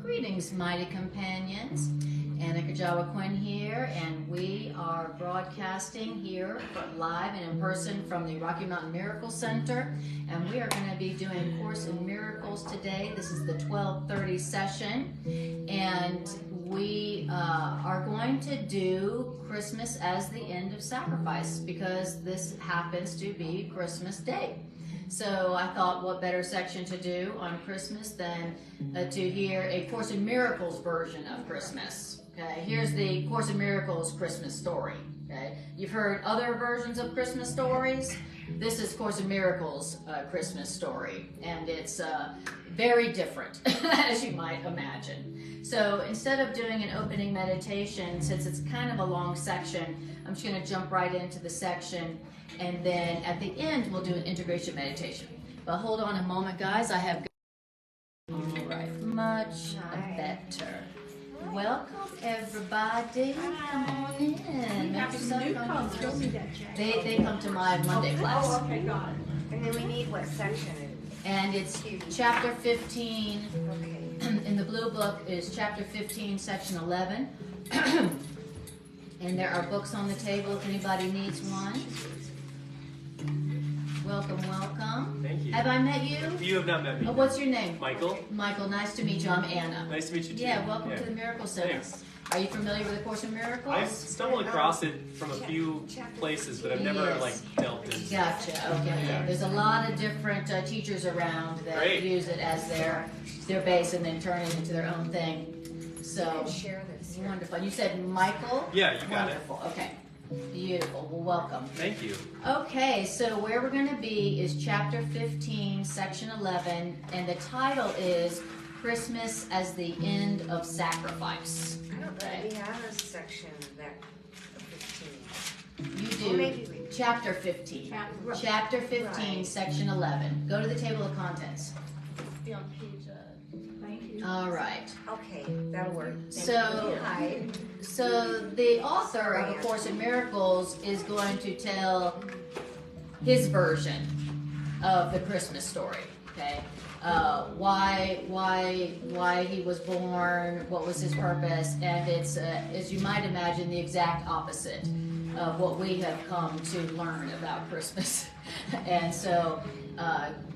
Greetings, mighty companions. Anna Kajawa Quinn here, and we are broadcasting here live and in person from the Rocky Mountain Miracle Center, and we are going to be doing Course in Miracles today. This is the 12:30 session, and we are going to do Christmas as the end of sacrifice because this happens to be Christmas Day. So I thought, what better section to do on Christmas than to hear a Course in Miracles version of Christmas. Okay, here's the Course in Miracles Christmas story. Okay, you've heard other versions of Christmas stories. This is Course in Miracles Christmas story, and it's very different, as you might imagine. So instead of doing an opening meditation, since it's kind of a long section, I'm just going to jump right into the section, and then at the end we'll do an integration meditation. But hold on a moment, guys. I have all right, much better. Welcome everybody. Come on in. Make yourself comfortable. They come to my Monday class. Oh, okay, got it. And then we need what section? And it's chapter 15. Okay. In the blue book is chapter 15, section 11. And there are books on the table if anybody needs one. Welcome, welcome. Thank you. Have I met you? You have not met me. Oh, what's your name? Michael. Michael, nice to meet you. I'm Anna. Nice to meet you too. Yeah, welcome to the Miracle Center. Thanks. Are you familiar with the Course in Miracles? I've stumbled across it from a few places, but I've never delved into it. Gotcha. Okay. Yeah. There's a lot of different teachers around that Great. use it as their base and then turn it into their own thing. So Share this. wonderful. You said Michael? Yeah, you got Wonderful. Okay. Beautiful. Well, welcome. Thank you. Okay, so where we're going to be is chapter 15, section 11, and the title is Christmas as the End of Sacrifice. I don't know. We have a section that 15. You do Well, maybe we- chapter 15. Chapter 15, Right. section 11. Go to the table of contents. Be on page, thank you. All right. Okay, that'll work. Thank So- you. Hi. So the author of A Course in Miracles is going to tell his version of the Christmas story. Okay, why he was born, what was his purpose, and it's as you might imagine the exact opposite of what we have come to learn about Christmas. And so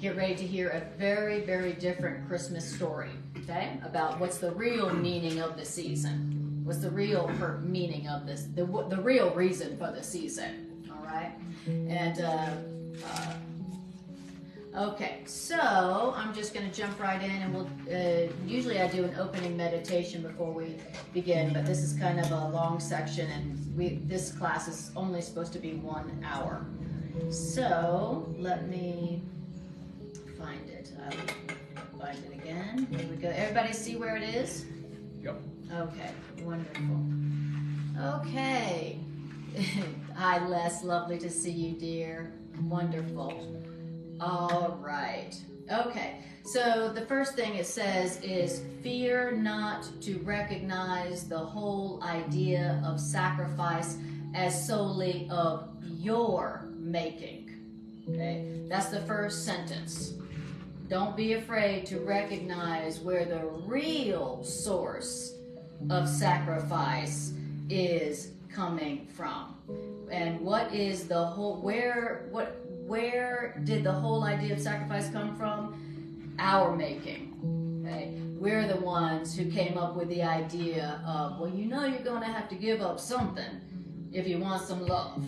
get ready to hear a very, very different Christmas story. Okay, about what's the real meaning of the season. What's the real meaning of this? The real reason for the season. All right, and okay. So I'm just going to jump right in, and we'll. Usually I do an opening meditation before we begin, but this is kind of a long section, and this class is only supposed to be 1 hour. So let me find it. I'll find it again. Here we go. Everybody see where it is? Yep. Okay, wonderful. Okay. Hi, Les. Lovely to see you, dear. Wonderful. All right. Okay. So the first thing it says is, fear not to recognize the whole idea of sacrifice as solely of your making. Okay. That's the first sentence. Don't be afraid to recognize where the real source of sacrifice is coming from. And what is the whole, where did the whole idea of sacrifice come from? Our making. Okay? We're the ones who came up with the idea of, well, you know you're going to have to give up something if you want some love.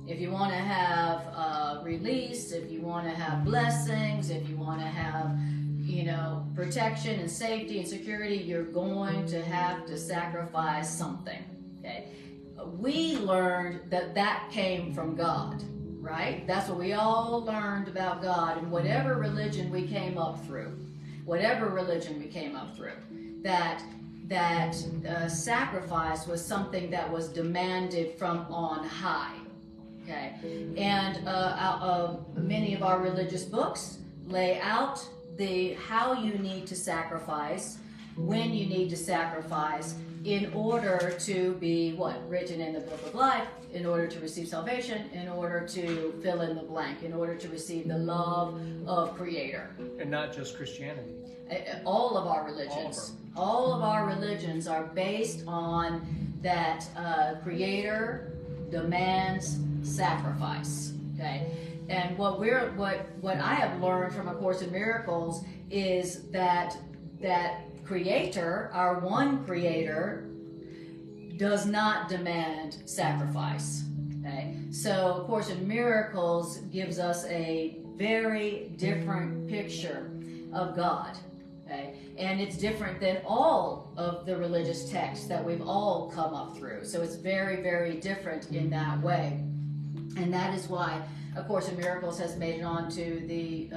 If you want to have release, if you want to have blessings, if you want to have, protection and safety and security, you're going to have to sacrifice something. Okay? We learned that came from God, right? That's what we all learned about God, and whatever religion we came up through, that sacrifice was something that was demanded from on high. Okay, and many of our religious books lay out how you need to sacrifice, when you need to sacrifice, in order to be written in the book of life, in order to receive salvation, in order to fill in the blank, in order to receive the love of Creator. And not just Christianity. All of our religions. All of our religions are based on that Creator demands sacrifice. Okay, and what I have learned from A Course in Miracles is that Creator, our one Creator, does not demand sacrifice. Okay, so A Course in Miracles gives us a very different picture of God. Okay, and it's different than all of the religious texts that we've all come up through. So it's very, very different in that way, and that is why A Course in Miracles has made it onto the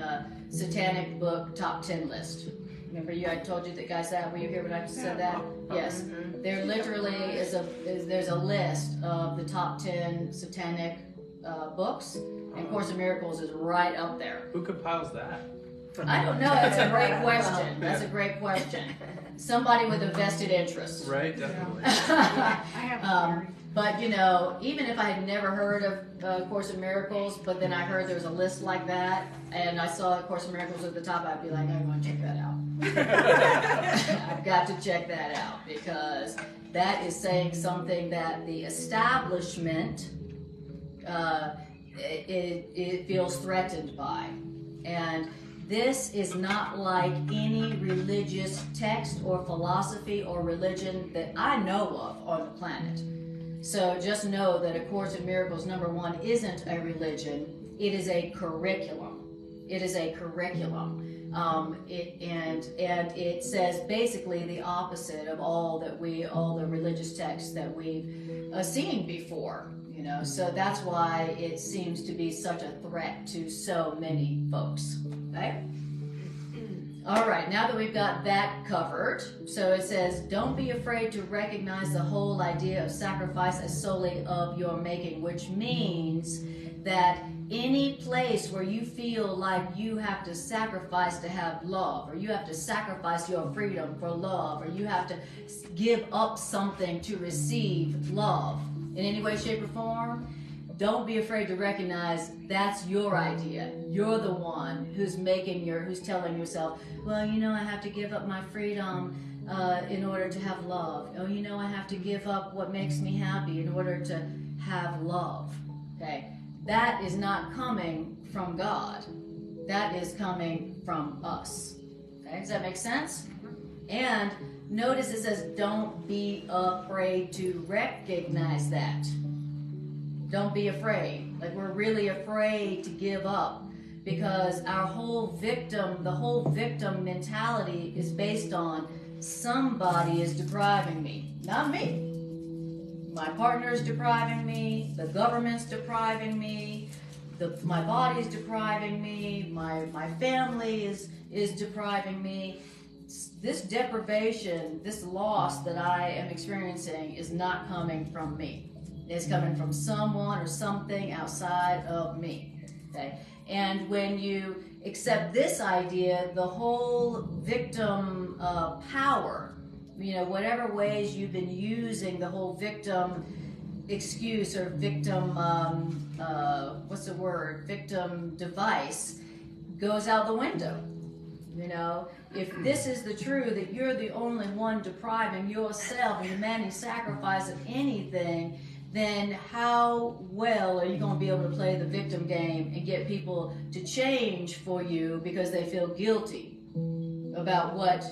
Satanic Book Top 10 list. Remember, I told you that, guys, that were you here when I said that? Yes. There literally there's a list of the top 10 satanic books, and Course in Miracles is right up there. Who compiles that? I don't know. That's a great question. That's a great question. Somebody with a vested interest. Right, definitely. But even if I had never heard of Course in Miracles, but then I heard there was a list like that, and I saw Course in Miracles at the top, I'd be like, I want to check that out. I've got to check that out, because that is saying something that the establishment it feels threatened by. And this is not like any religious text or philosophy or religion that I know of on the planet. So just know that A Course in Miracles, number one, isn't a religion. It is a curriculum. It is a curriculum. It says basically the opposite of all the religious texts that we've seen before. So that's why it seems to be such a threat to so many folks. Okay? All right, now that we've got that covered, so it says, don't be afraid to recognize the whole idea of sacrifice as solely of your making, which means that any place where you feel like you have to sacrifice to have love, or you have to sacrifice your freedom for love, or you have to give up something to receive love in any way, shape, or form, don't be afraid to recognize that's your idea. You're the one who's telling yourself, well, I have to give up my freedom in order to have love. Oh, I have to give up what makes me happy in order to have love. Okay? That is not coming from God. That is coming from us. Okay? Does that make sense? And notice it says, don't be afraid to recognize that. Don't be afraid. Like, we're really afraid to give up, because the whole victim mentality is based on somebody is depriving me, not me. My partner is depriving me, the government's depriving me, my body's depriving me, my family is depriving me. This deprivation, this loss that I am experiencing is not coming from me. It's coming from someone or something outside of me. Okay? And when you accept this idea, the whole victim power, whatever ways you've been using the whole victim excuse or victim, victim device, goes out the window. If this is the truth, that you're the only one depriving yourself and demanding sacrifice of anything, then how well are you going to be able to play the victim game and get people to change for you because they feel guilty about what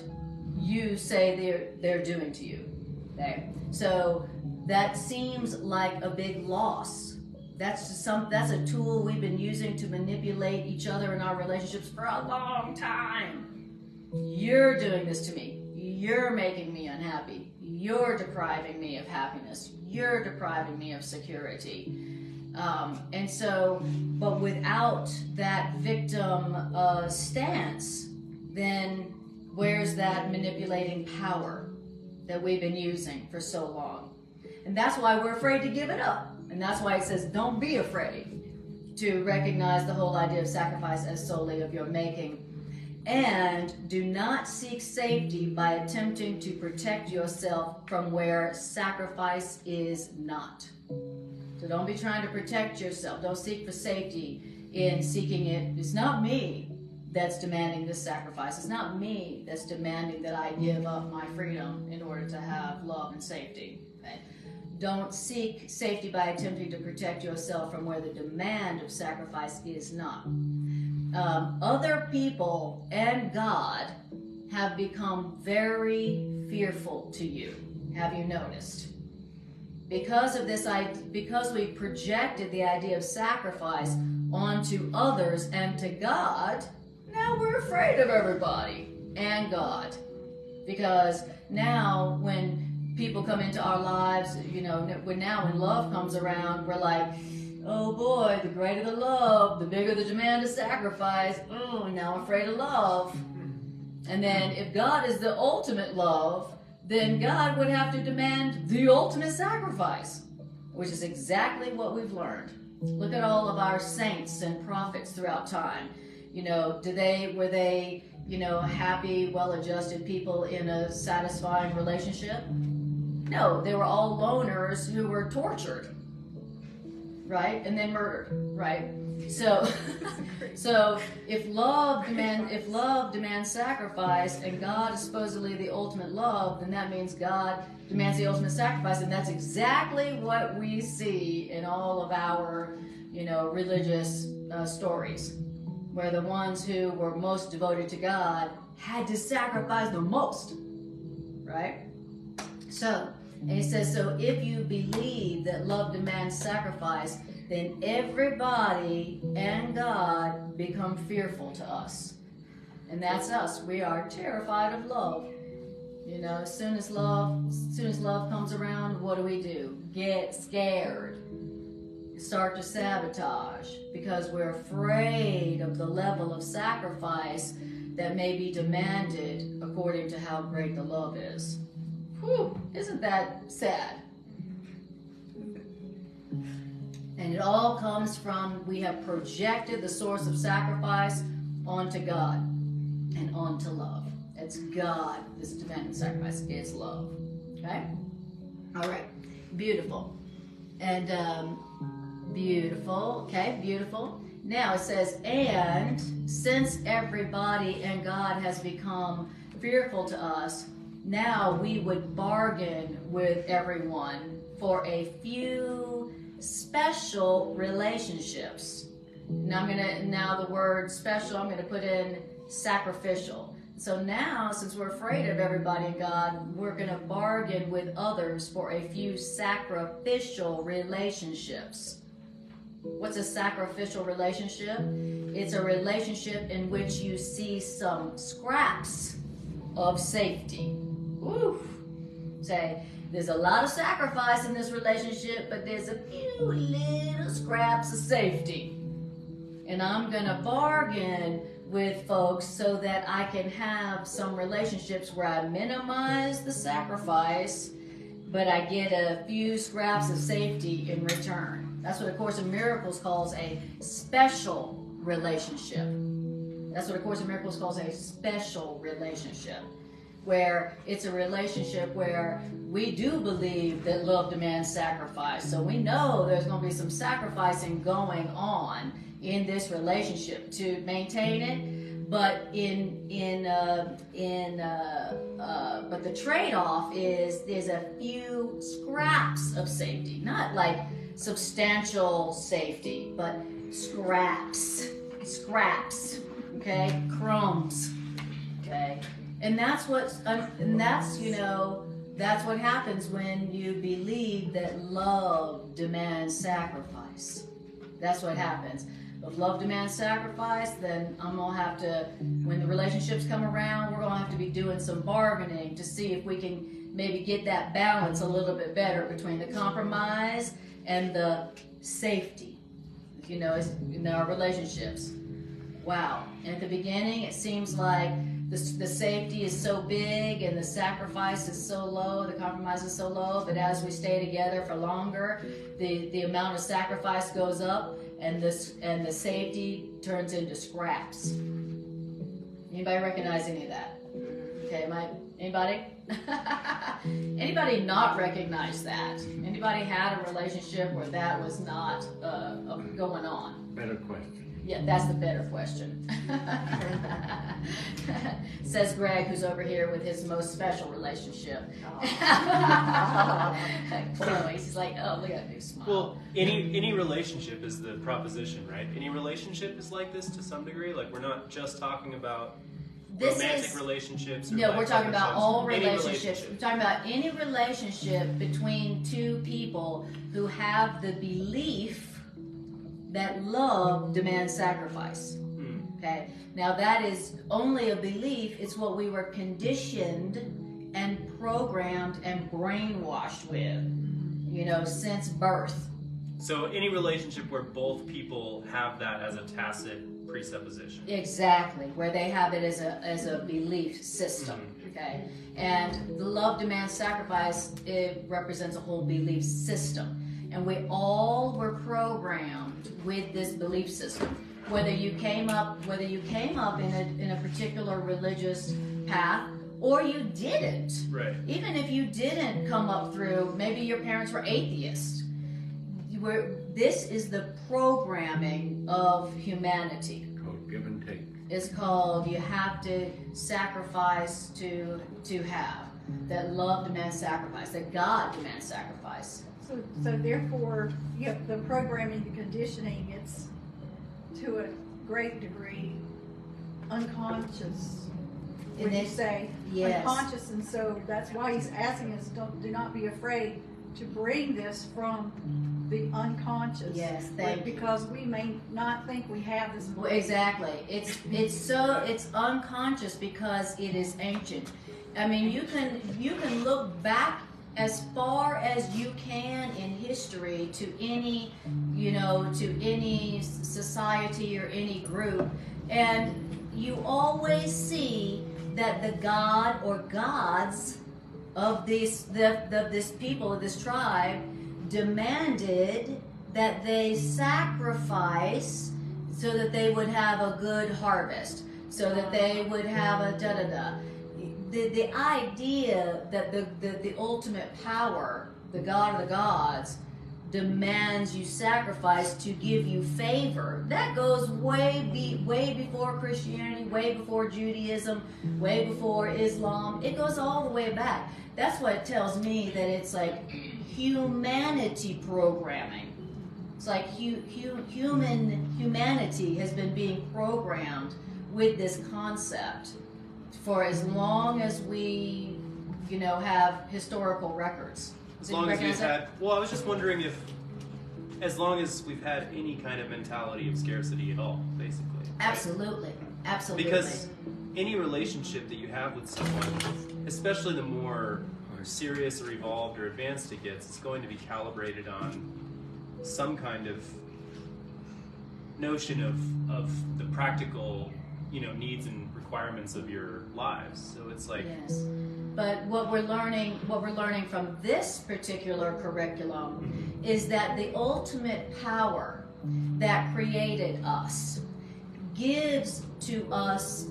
you say they're doing to you? Okay? So that seems like a big loss. That's a tool we've been using to manipulate each other in our relationships for a long time. You're doing this to me. You're making me unhappy. You're depriving me of happiness. You're depriving me of security. But without that victim stance, then where's that manipulating power that we've been using for so long? And that's why we're afraid to give it up. And that's why it says, don't be afraid to recognize the whole idea of sacrifice as solely of your making. And do not seek safety by attempting to protect yourself from where sacrifice is not. So don't be trying to protect yourself. Don't seek for safety in seeking it. It's not me. that's demanding this sacrifice. It's not me that's demanding that I give up my freedom in order to have love and safety. Okay? Don't seek safety by attempting to protect yourself from where the demand of sacrifice is not. Other people and God have become very fearful to you. Have you noticed? Because of this, because we projected the idea of sacrifice onto others and to God, now we're afraid of everybody and God. Because now when people come into our lives, when love comes around, we're like, oh boy, the greater the love, the bigger the demand of sacrifice. Oh, now I'm afraid of love. And then if God is the ultimate love, then God would have to demand the ultimate sacrifice, which is exactly what we've learned. Look at all of our saints and prophets throughout time. Were they happy, well-adjusted people in a satisfying relationship? No, they were all loners who were tortured, right? And then murdered, right? So if love demands sacrifice, and God is supposedly the ultimate love, then that means God demands the ultimate sacrifice, and that's exactly what we see in all of our, religious stories, where the ones who were most devoted to God had to sacrifice the most, right? So, and he says, so if you believe that love demands sacrifice, then everybody and God become fearful to us. And that's us. We are terrified of love. As soon as love comes around, what do? Get scared. Start to sabotage because we're afraid of the level of sacrifice that may be demanded according to how great the love is. Whew, isn't that sad? And it all comes from, we have projected the source of sacrifice onto God and onto love. It's God, this demanding sacrifice is love. Okay? All right. Beautiful. And, beautiful. Okay, beautiful. Now it says, and since everybody and God has become fearful to us, now we would bargain with everyone for a few special relationships. Now the word special, I'm gonna put in sacrificial. So now, since we're afraid of everybody and God, we're gonna bargain with others for a few sacrificial relationships. What's a sacrificial relationship? It's a relationship in which you see some scraps of safety. Woo. Say, there's a lot of sacrifice in this relationship, but there's a few little scraps of safety. And I'm going to bargain with folks so that I can have some relationships where I minimize the sacrifice, but I get a few scraps of safety in return. That's what A Course in Miracles calls a special relationship. That's what A Course in Miracles calls a special relationship, where it's a relationship where we do believe that love demands sacrifice. So we know there's going to be some sacrificing going on in this relationship to maintain it, but but the trade-off is there's a few scraps of safety, not like substantial safety, but scraps, okay, crumbs, okay. And that's what happens when you believe that love demands sacrifice. That's what happens. If love demands sacrifice, then I'm gonna have to, when the relationships come around, we're gonna have to be doing some bargaining to see if we can maybe get that balance a little bit better between the compromise and the safety, in our relationships. Wow. And at the beginning, it seems like the safety is so big and the sacrifice is so low, the compromise is so low, but as we stay together for longer, the amount of sacrifice goes up and the safety turns into scraps. Anybody recognize any of that? Okay, anybody? Anybody not recognize that? Anybody had a relationship where that was not going on? Better question. Yeah, that's the better question. Says Greg, who's over here with his most special relationship. Chloe, she's like, oh, look at that big smile. Well, any relationship is the proposition, right? Any relationship is like this to some degree. Like, we're not just talking about romantic relationships. Or no, we're talking about all relationships. Relationship. We're talking about any relationship between two people who have the belief that love demands sacrifice. Okay? Now that is only a belief. It's what we were conditioned and programmed and brainwashed with, since birth. So any relationship where both people have that as a tacit presupposition. Exactly, where they have it as a belief system. Okay? And the love demands sacrifice, it represents a whole belief system. And we all were programmed with this belief system. Whether you came up in a particular religious path or you didn't. Right. Even if you didn't come up through, maybe your parents were atheists. This is the programming of humanity. Called give and take. It's called you have to sacrifice to have. That love demands sacrifice. That God demands sacrifice. So therefore, the programming, the conditioning, it's to a great degree unconscious. When you say yes. Unconscious, and so that's why he's asking us, do not be afraid to bring this from the unconscious. Yes, because we may not think we have this. Well, exactly. It's unconscious because it is ancient. I mean, you can look back as far as you can in history to any society or any group, and you always see that the god or gods of this people, of this tribe, demanded that they sacrifice so that they would have a good harvest, so that they would have a da-da-da. The idea that the ultimate power, the God of the gods, demands you sacrifice to give you favor, that goes way before Christianity, way before Judaism, way before Islam. It goes all the way back. That's what tells me that it's like humanity programming. It's like humanity has been being programmed with this concept for as long as we, have historical records. As long as we've had, I was just wondering if, as long as we've had any kind of mentality of scarcity at all, basically. Absolutely, right? absolutely. Because any relationship that you have with someone, especially the more serious or evolved or advanced it gets, it's going to be calibrated on some kind of notion of the practical, needs and requirements of your lives. So it's like, yes. But what we're learning from this particular curriculum is that the ultimate power that created us gives to us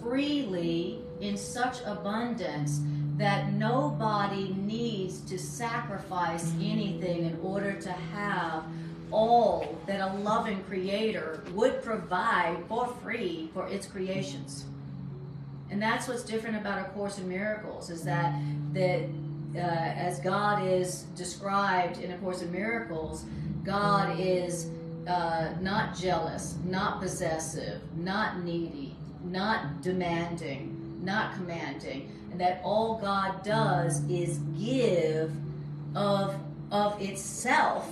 freely in such abundance that nobody needs to sacrifice anything in order to have all that a loving creator would provide for free for its creations. And that's what's different about A Course in Miracles, is that as God is described in A Course in Miracles, God is not jealous, not possessive, not needy, not demanding, not commanding, and that all God does is give of itself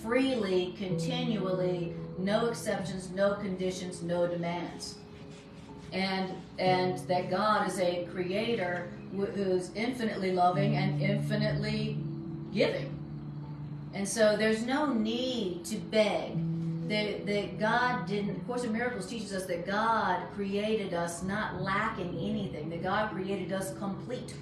freely, continually, no exceptions, no conditions, no demands. And that God is a creator who's infinitely loving and infinitely giving. And so there's no need to beg. That God didn't, Course in Miracles teaches us that God created us not lacking anything. That God created us complete,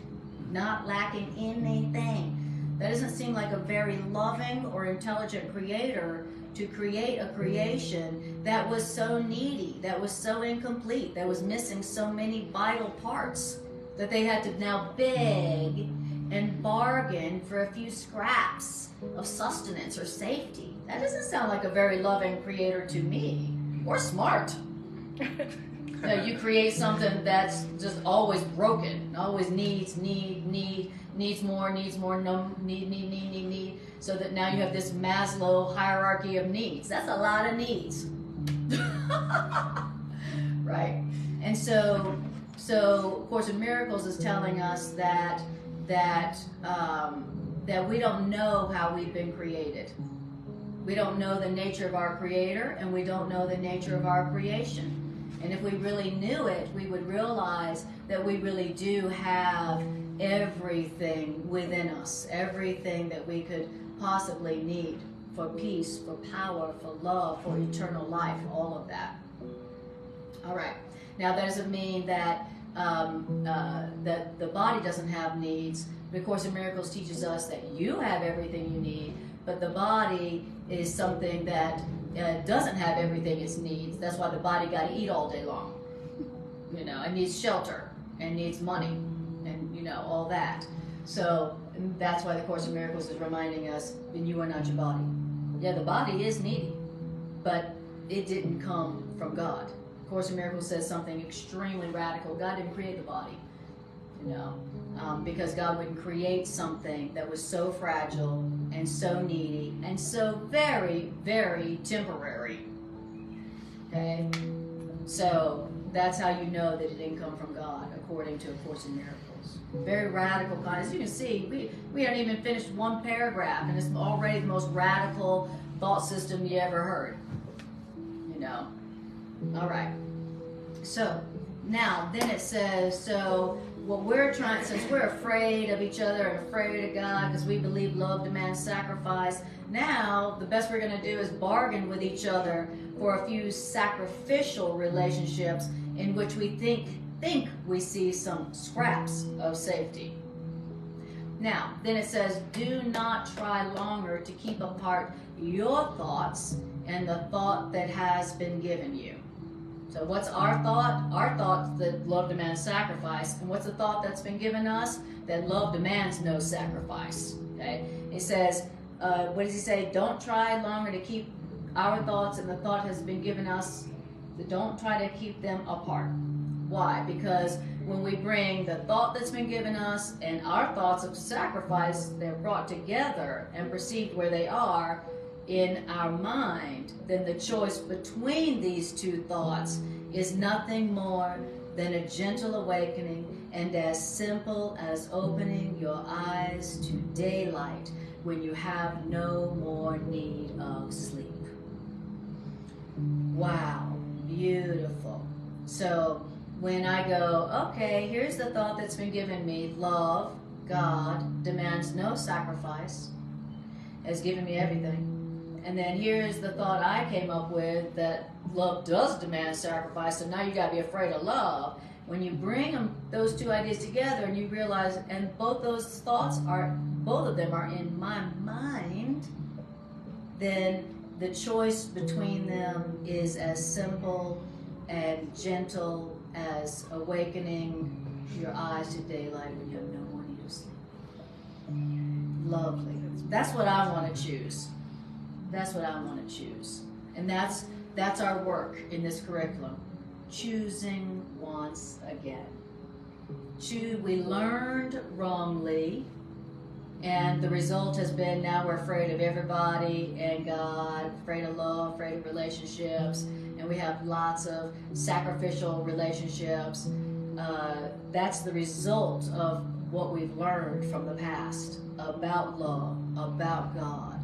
not lacking anything. That doesn't seem like a very loving or intelligent creator to create a creation that was so needy, that was so incomplete, that was missing so many vital parts, that they had to now beg and bargain for a few scraps of sustenance or safety. That doesn't sound like a very loving creator to me, or smart. You create something that's just always broken, always needs more, no, need, so that now you have this Maslow hierarchy of needs. That's a lot of needs. Right? And so Course in Miracles is telling us that we don't know how we've been created. We don't know the nature of our Creator, and we don't know the nature of our creation. And if we really knew it, we would realize that we really do have everything within us, everything that we could possibly need for peace, for power, for love, for eternal life, all of that. All right. Now, that doesn't mean that that the body doesn't have needs. The Course in Miracles teaches us that you have everything you need, but the body is something that doesn't have everything it needs. That's why the body got to eat all day long. You know, it needs shelter and needs money and, you know, all that. So that's why the Course in Miracles is reminding us that you are not your body. Yeah, the body is needy, but it didn't come from God. Course in Miracles says something extremely radical. God didn't create the body, you know, because God wouldn't create something that was so fragile and so needy and so very, very temporary. Okay? So that's how you know that it didn't come from God, according to A Course in Miracles. Very radical kind. As you can see, we haven't even finished one paragraph, and it's already the most radical thought system you ever heard. You know? All right. So now, then it says, so what we're trying, since we're afraid of each other and afraid of God because we believe love demands sacrifice, now the best we're going to do is bargain with each other for a few sacrificial relationships in which we think we see some scraps of safety. Now, then it says, do not try longer to keep apart your thoughts and the thought that has been given you. So what's our thought? Our thought that love demands sacrifice. And what's the thought that's been given us? That love demands no sacrifice. Okay? It says, what does he say? Don't try longer to keep our thoughts and the thought has been given us. Don't try to keep them apart. Why? Because when we bring the thought that's been given us and our thoughts of sacrifice, they're brought together and perceived where they are in our mind, then the choice between these two thoughts is nothing more than a gentle awakening and as simple as opening your eyes to daylight when you have no more need of sleep. Wow, beautiful. So when I go, okay, here's the thought that's been given me, love, God, demands no sacrifice, has given me everything. And then here's the thought I came up with, that love does demand sacrifice, so now you got to be afraid of love. When you bring those two ideas together and you realize, and both those thoughts both of them are in my mind, then the choice between them is as simple and gentle as awakening your eyes to daylight when you have no more need of sleep. Lovely. That's what I want to choose. That's what I want to choose. And that's our work in this curriculum. Choosing once again. We learned wrongly, and the result has been now we're afraid of everybody and God, afraid of love, afraid of relationships, and we have lots of sacrificial relationships. That's the result of what we've learned from the past about love, about God.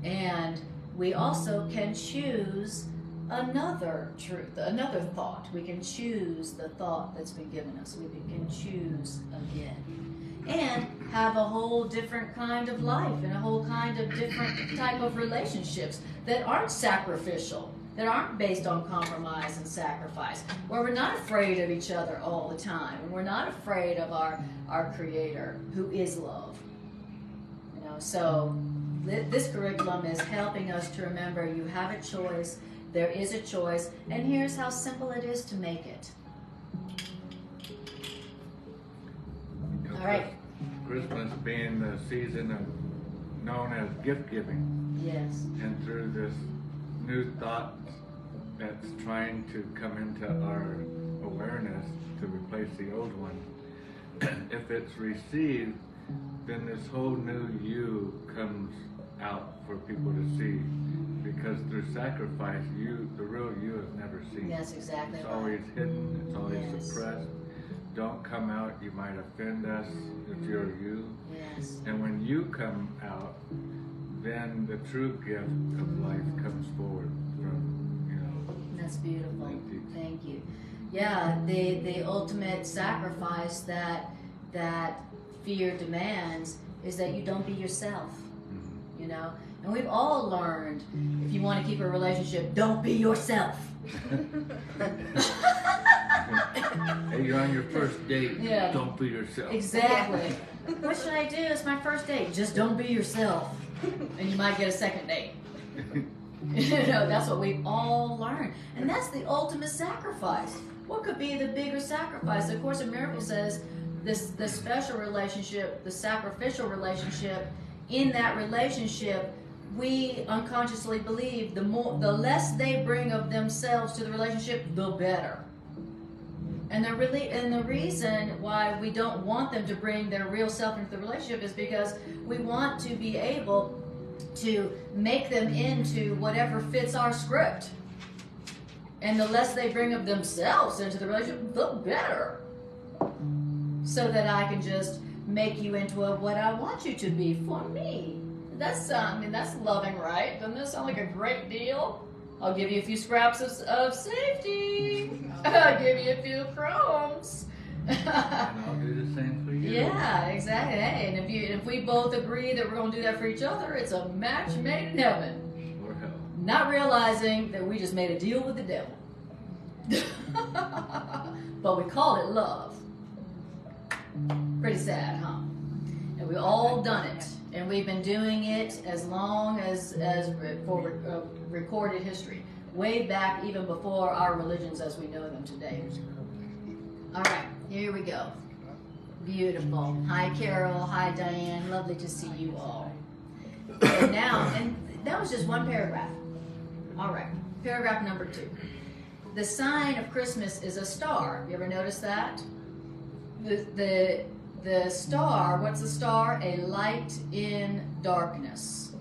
And we also can choose another truth, another thought. We can choose the thought that's been given us. We can choose again. And have a whole different kind of life and a whole kind of different type of relationships that aren't sacrificial, that aren't based on compromise and sacrifice, where we're not afraid of each other all the time, and we're not afraid of our Creator, who is love. You know, so this curriculum is helping us to remember you have a choice, there is a choice, and here's how simple it is to make it. All right. Christmas being the season known as gift giving. Yes. And through this new thought that's trying to come into our awareness to replace the old one. If it's received, then this whole new you comes out for people to see. Because through sacrifice, the real you is never seen. That's exactly It's right. always hidden, it's always Yes. suppressed. Don't come out, you might offend us if you're you. Yes. And when you come out, then the true gift of life comes forward from, That's beautiful. Thank you. Thank you. Yeah, the ultimate sacrifice that fear demands is that you don't be yourself. You know? And we've all learned, if you want to keep a relationship, don't be yourself. Hey, you're on your first date, Yeah. don't be yourself. Exactly. What should I do? It's my first date. Just don't be yourself. And you might get a second date. You know, that's what we've all learned. And that's the ultimate sacrifice. What could be the bigger sacrifice? The Course in Miracles says the special relationship, the sacrificial relationship, in that relationship, we unconsciously believe the less they bring of themselves to the relationship, the better. And the reason why we don't want them to bring their real self into the relationship is because we want to be able to make them into whatever fits our script. And the less they bring of themselves into the relationship, the better. So that I can just make you into what I want you to be for me. That's loving, right? Doesn't that sound like a great deal? I'll give you a few scraps of safety. I'll give you a few crumbs. And I'll do the same for you. Yeah, exactly. Hey, and if we both agree that we're going to do that for each other, it's a match made in heaven. Or hell. Not realizing that we just made a deal with the devil. But we call it love. Pretty sad, huh? And we've all done it. And we've been doing it as long as for recorded history. Way back even before our religions as we know them today. All right, here we go. Beautiful. Hi, Carol. Hi, Diane. Lovely to see you all. And that was just one paragraph. All right, paragraph number 2. The sign of Christmas is a star. You ever notice that? The star, what's a star? A light in darkness.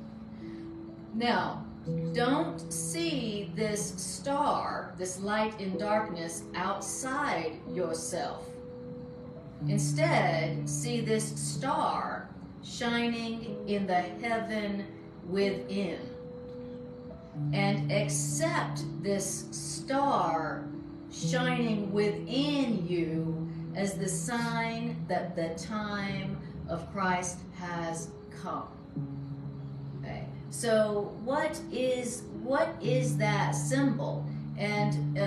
Now, don't see this star, this light in darkness, outside yourself. Instead, see this star shining in the heaven within. And accept this star shining within you as the sign that the time of Christ has come. Okay. So what is that symbol? And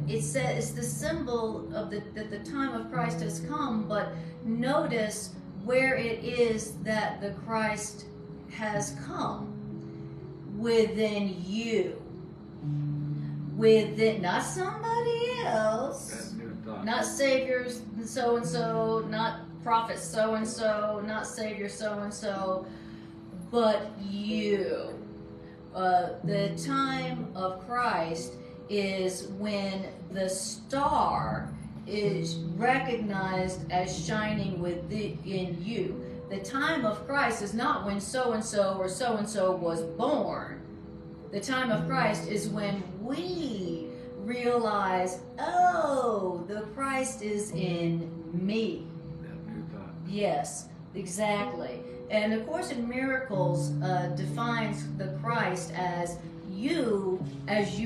it says it's the symbol of that the time of Christ has come, but notice where it is that the Christ has come. Within you. Within, not somebody else. That new thought. Not Savior so-and-so, not Prophet so-and-so, not Savior so-and-so, but you. The time of Christ is when the star is recognized as shining within you. The time of Christ is not when so-and-so or so-and-so was born. The time of Christ is when we realize, oh, the Christ is in me. That new thought. Yes, exactly. And of course in Miracles defines the Christ as you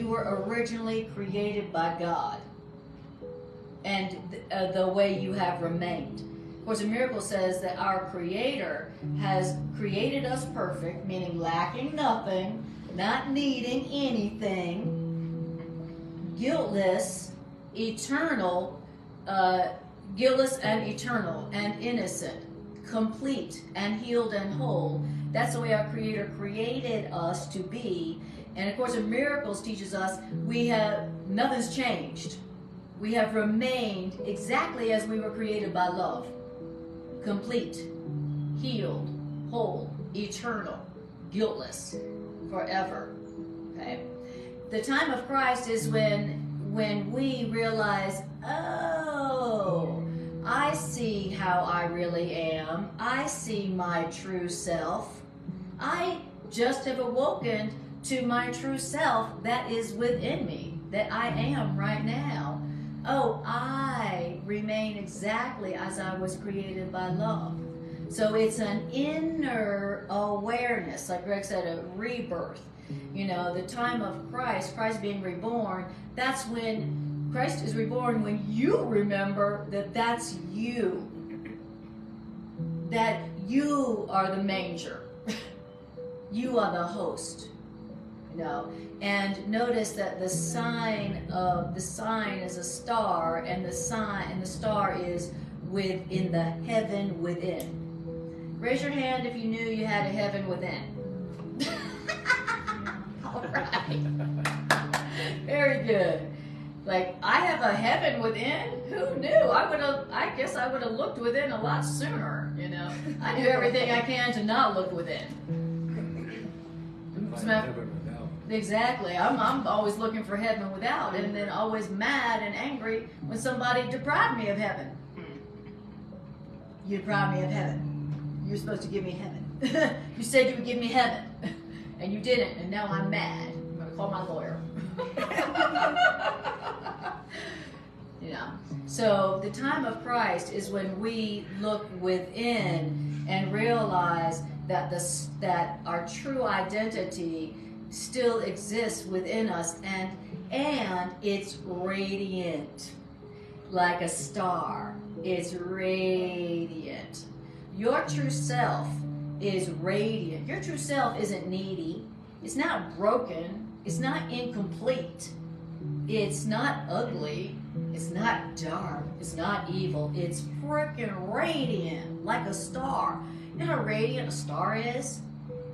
were originally created by God. And the way you have remained. Of course, in Miracle says that our Creator has created us perfect, meaning lacking nothing, not needing anything, guiltless, eternal, guiltless and eternal and innocent, complete and healed and whole. That's the way our Creator created us to be. And of course, in Miracles teaches us nothing's changed. We have remained exactly as we were created by love. Complete, healed, whole, eternal, guiltless, forever. Okay? the time of Christ is when we realize, oh, I see how I really am. I see my true self. I just have awoken to my true self that is within me, that I am right now. Oh, I remain exactly as I was created by love. So it's an inner awareness, like Greg said, a rebirth. You know, the time of Christ being reborn, that's when Christ is reborn, when you remember that that's you. That you are the manger. You are the host. You know, and notice that the sign is a star, and the star is within the heaven within. Raise your hand if you knew you had a heaven within. All right. Very good. Like, I have a heaven within? Who knew? I guess I would have looked within a lot sooner, you know. I do everything I can to not look within. Exactly. I'm always looking for heaven without, and then always mad and angry when somebody deprived me of heaven. You deprived me of heaven. You're supposed to give me heaven. You said you would give me heaven, and you didn't, and now I'm mad. I'm going to call my lawyer. You know. So the time of Christ is when we look within and realize that that our true identity still exists within us, and it's radiant, like a star. It's radiant. Your true self is radiant. Your true self isn't needy. It's not broken. It's not incomplete. It's not ugly. It's not dark. It's not evil. It's freaking radiant, like a star. You know how radiant a star is?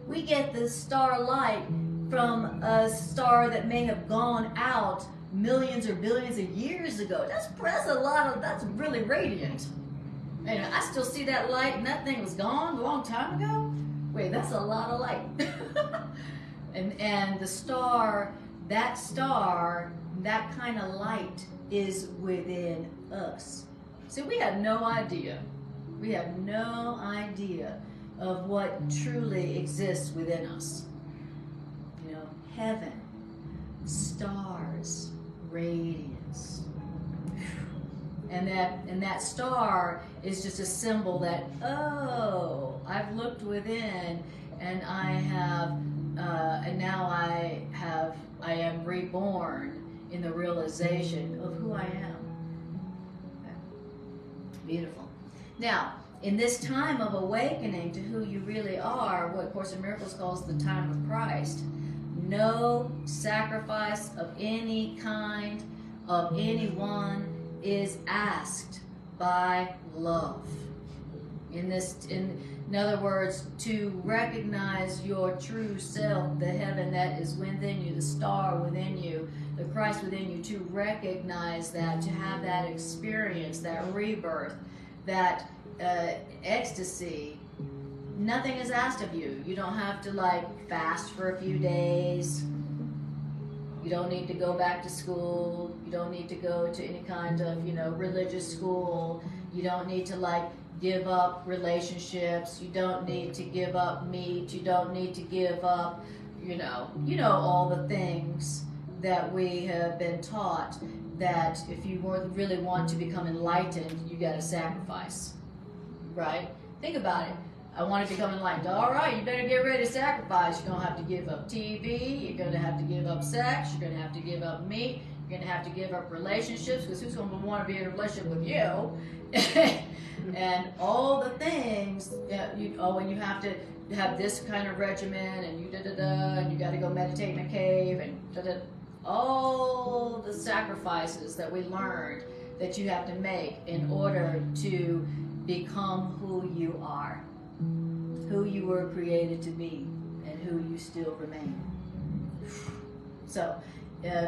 We get the starlight from a star that may have gone out millions or billions of years ago. That's really radiant. And I still see that light, and that thing was gone a long time ago. Wait, that's a lot of light. and the star, that kind of light is within us. See, we have no idea. We have no idea of what truly exists within us. You know, heaven, stars, radiance. And that star is just a symbol that, oh, I've looked within, and now I am reborn in the realization of who I am. Okay. Beautiful. Now, in this time of awakening to who you really are, what Course in Miracles calls the time of Christ, no sacrifice of any kind of anyone is asked by love. In other words, to recognize your true self, the heaven that is within you, the star within you, the Christ within you, to recognize that, to have that experience, that rebirth, that ecstasy, nothing is asked of you. You don't have to fast for a few days. You don't need to go back to school. You don't need to go to any kind of, religious school. You don't need to give up relationships. You don't need to give up meat. You don't need to give up, all the things that we have been taught that if you really want to become enlightened, you got to sacrifice, right? Think about it. I want to become enlightened. All right, you better get ready to sacrifice. You're going to have to give up TV. You're going to have to give up sex. You're going to have to give up meat. You're going to have to give up relationships, because who's going to want to be in a relationship with you? And all the things, and you have to have this kind of regimen, and and you got to go meditate in a cave, and all the sacrifices that we learned that you have to make in order to become who you are, who you were created to be, and who you still remain. So,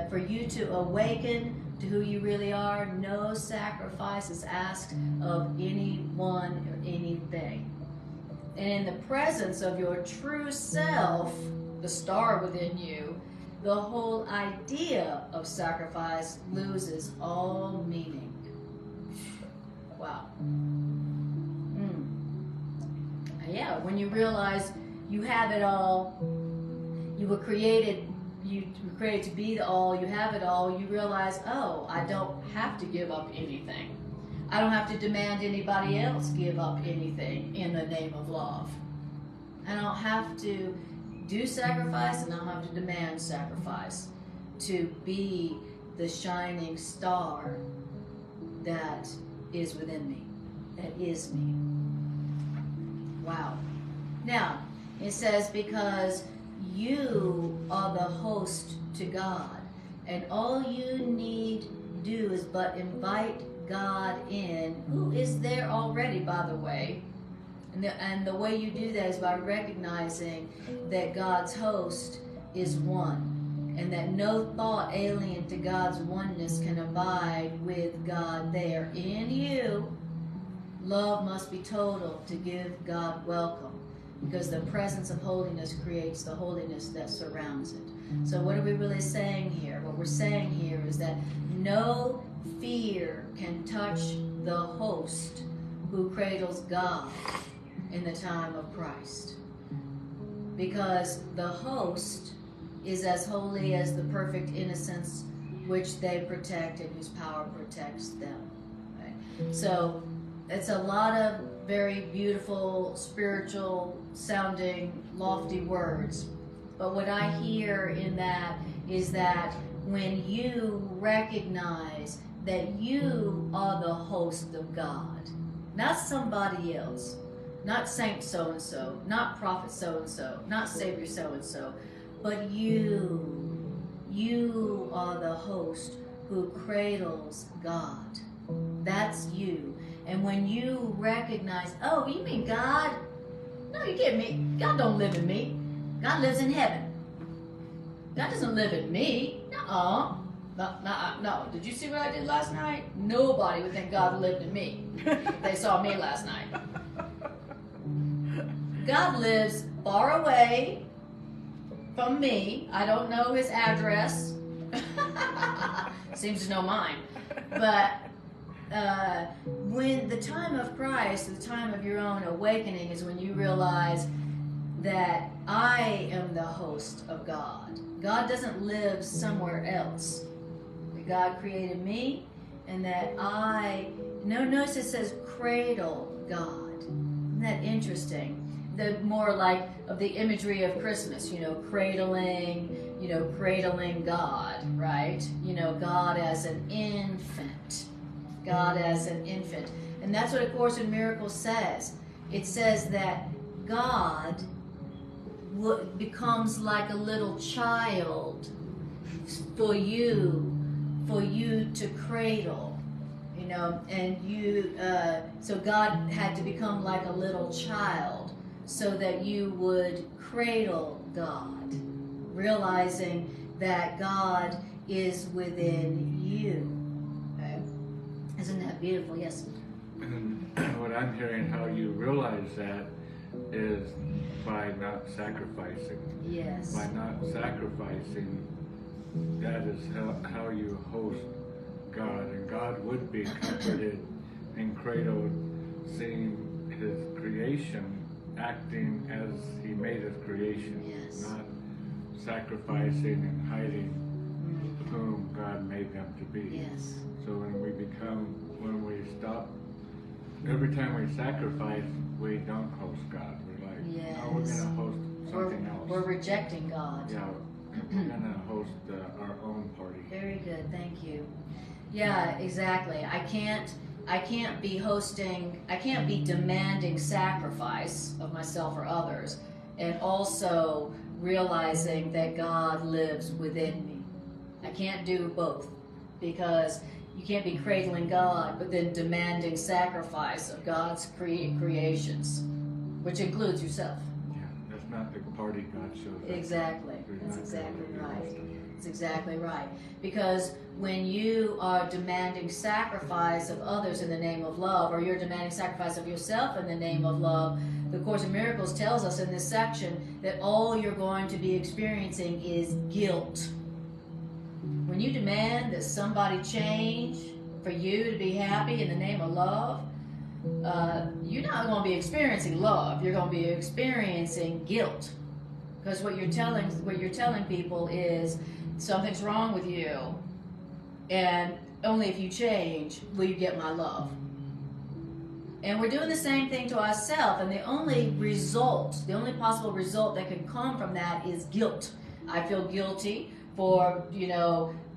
for you to awaken to who you really are, no sacrifice is asked of anyone or anything. And in the presence of your true self, the star within you, the whole idea of sacrifice loses all meaning. Wow. Yeah, when you realize you have it all, you were created to be the all, you have it all, you realize, oh, I don't have to give up anything. I don't have to demand anybody else give up anything in the name of love. I don't have to do sacrifice, and I don't have to demand sacrifice to be the shining star that is within me, that is me. Wow. Now, it says, because you are the host to God, and all you need do is but invite God in, who is there already, by the way. And the way you do that is by recognizing that God's host is one, and that no thought alien to God's oneness can abide with God there. In you, love must be total to give God welcome, because the presence of holiness creates the holiness that surrounds it. So what are we really saying here? What we're saying here is that no fear can touch the host who cradles God in the time of Christ, because the host is as holy as the perfect innocence which they protect and whose power protects them. Right? So it's a lot of very beautiful, spiritual sounding, lofty words, but what I hear in that is that when you recognize that you are the host of God, not somebody else, not saint so-and-so, not prophet so-and-so, not savior so-and-so, but you are the host who cradles God. That's you. And when you recognize, oh, you mean God? No, you kidding me. God don't live in me. God lives in heaven. God doesn't live in me. No. Did you see what I did last night? Nobody would think God lived in me if they saw me last night. God lives far away from me. I don't know his address. Seems to know mine. But when the time of Christ, the time of your own awakening, is when you realize that I am the host of God. God doesn't live somewhere else. God created me, and that notice it says cradle God. Isn't that interesting? The more like of the imagery of Christmas, cradling God, right? God as an infant. God as an infant. And that's what A Course in Miracles says. It says that God becomes like a little child for you to cradle, and so God had to become like a little child so that you would cradle God, realizing that God is within you. Okay? Isn't that beautiful? Yes. And what I'm hearing, how you realize that is by not sacrificing. Yes. By not sacrificing, that is how you host God. And God would be comforted and cradled, seeing his creation acting as he made his creation. Yes. Not sacrificing and hiding whom God made them to be. Yes. So when we stop, every time we sacrifice, we don't host God. We're like, Yes. no, we're going to host something else. We're rejecting God. Yeah, we're going to host our own party. Very good, thank you. Yeah, exactly. I can't be demanding sacrifice of myself or others, and also realizing that God lives within me. I can't do both, because you can't be cradling God but then demanding sacrifice of God's creations, which includes yourself. Yeah, that's not the party God shows us. Exactly. We're That's not exactly gonna right. host him. That's exactly right. Because when you are demanding sacrifice of others in the name of love, or you're demanding sacrifice of yourself in the name of love, the Course in Miracles tells us in this section that all you're going to be experiencing is guilt. When you demand that somebody change for you to be happy in the name of love, you're not going to be experiencing love. You're going to be experiencing guilt. Because what you're telling people is something's wrong with you, and only if you change will you get my love. And we're doing the same thing to ourselves, and the only possible result that can come from that is guilt. I feel guilty for,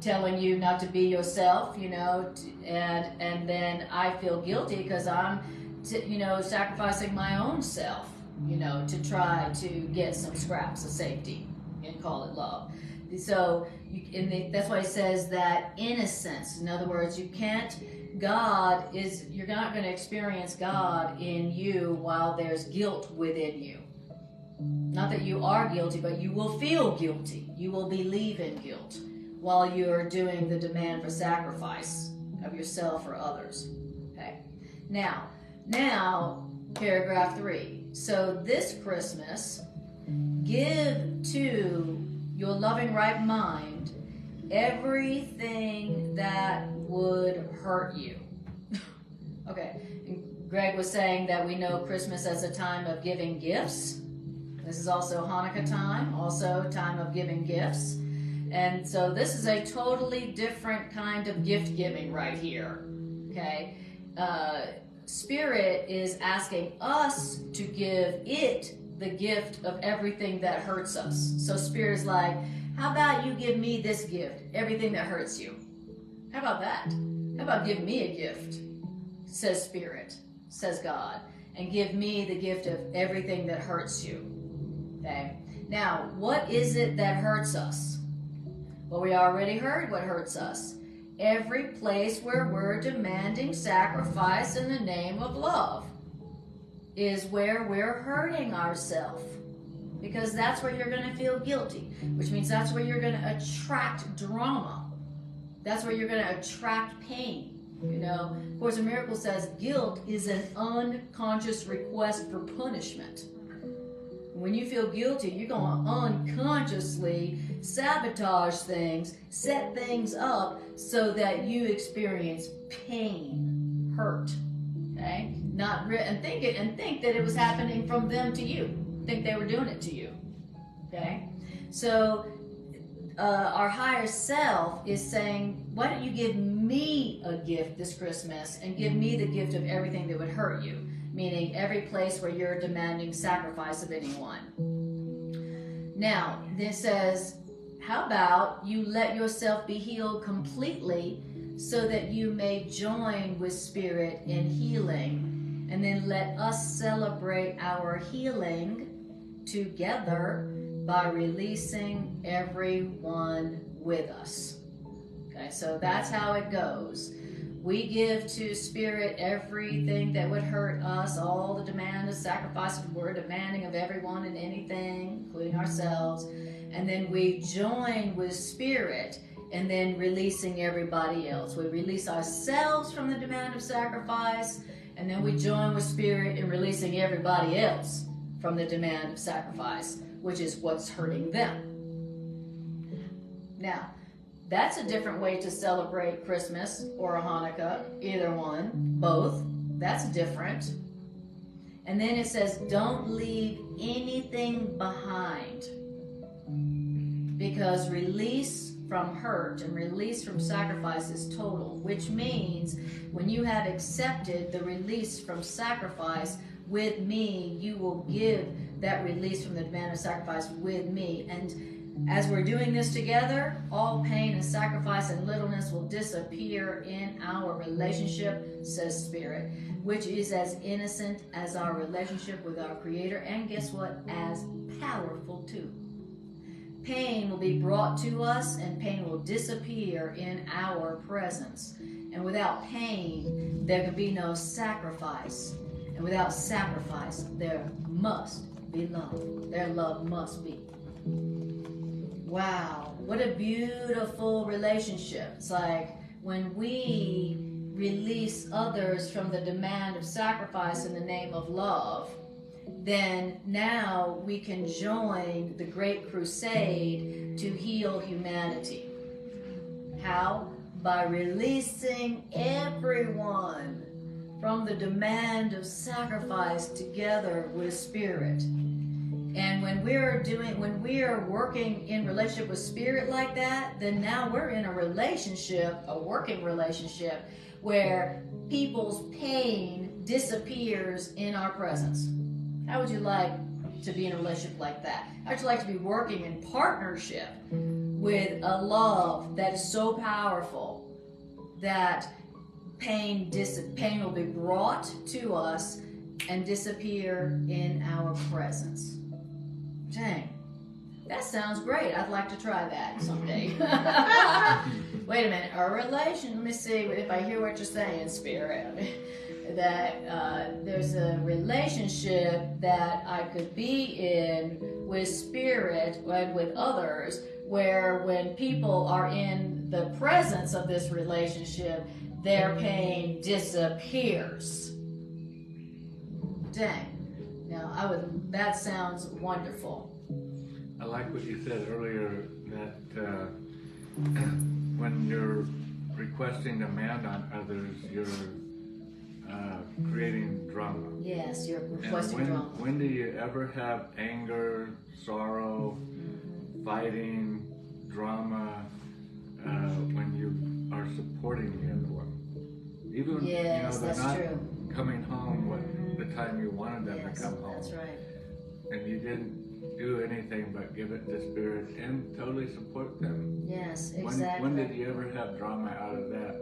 telling you not to be yourself, and then I feel guilty because I'm, sacrificing my own self, to try to get some scraps of safety and call it love. So that's why it says that innocence. In other words, you're not going to experience God in you while there's guilt within you. Not that you are guilty, but you will feel guilty. You will believe in guilt while you're doing the demand for sacrifice of yourself or others. Okay. Now, paragraph 3. So this Christmas, give to your loving right mind everything that would hurt you. Okay. Greg was saying that we know Christmas as a time of giving gifts. This is also Hanukkah time, also a time of giving gifts. And so this is a totally different kind of gift giving right here. Okay. Spirit is asking us to give it the gift of everything that hurts us. So Spirit is like, how about you give me this gift, everything that hurts you? How about that? How about give me a gift, says Spirit, says God, and give me the gift of everything that hurts you. Okay. Now, what is it that hurts us? Well, we already heard what hurts us. Every place where we're demanding sacrifice in the name of love is where we're hurting ourselves. Because that's where you're going to feel guilty, which means that's where you're going to attract drama. That's where you're going to attract pain. Course in Miracles says guilt is an unconscious request for punishment. When you feel guilty, you're going to unconsciously sabotage things, set things up so that you experience pain, hurt. Okay? And think that it was happening from them to you. Think they were doing it to you. Okay? So our higher self is saying, why don't you give me a gift this Christmas and give me the gift of everything that would hurt you? Meaning every place where you're demanding sacrifice of anyone. Now, this says, how about you let yourself be healed completely so that you may join with Spirit in healing, and then let us celebrate our healing together by releasing everyone with us. Okay, so that's how it goes. We give to Spirit everything that would hurt us, all the demand of sacrifice we're demanding of everyone and anything, including ourselves. And then we join with Spirit and then releasing everybody else. We release ourselves from the demand of sacrifice, and then we join with Spirit in releasing everybody else from the demand of sacrifice, which is what's hurting them. Now, that's a different way to celebrate Christmas or a Hanukkah, either one, both. That's different. And then it says, don't leave anything behind. Because release from hurt and release from sacrifice is total, which means when you have accepted the release from sacrifice with me, you will give that release from the demand of sacrifice with me. And as we're doing this together, all pain and sacrifice and littleness will disappear in our relationship, says Spirit, which is as innocent as our relationship with our Creator, and guess what? As powerful too. Pain will be brought to us, and pain will disappear in our presence. And without pain, there can be no sacrifice. And without sacrifice, there must be love. Their love must be. Wow, what a beautiful relationship. It's like when we release others from the demand of sacrifice in the name of love, then now we can join the great crusade to heal humanity. How? By releasing everyone from the demand of sacrifice together with Spirit. And when we are working in relationship with Spirit like that, then now we're in a relationship, a working relationship, where people's pain disappears in our presence. How would you like to be in a relationship like that? How would you like to be working in partnership with a love that is so powerful that pain will be brought to us and disappear in our presence? Dang, that sounds great. I'd like to try that someday. Wait a minute, a relation, let me see if I hear what you're saying, Spirit. That there's a relationship that I could be in with Spirit and with others, where when people are in the presence of this relationship, their pain disappears. Dang. Now, that sounds wonderful. I like what you said earlier, that when you're requesting demand on others, you're creating drama. Yes, you're requesting drama. When do you ever have anger, sorrow, fighting, drama, when you are supporting the other one? Even, yes, they're that's not true. coming home the time you wanted them to come home. That's right. And you didn't do anything but give it to Spirit and totally support them. Yes, exactly. When did you ever have drama out of that?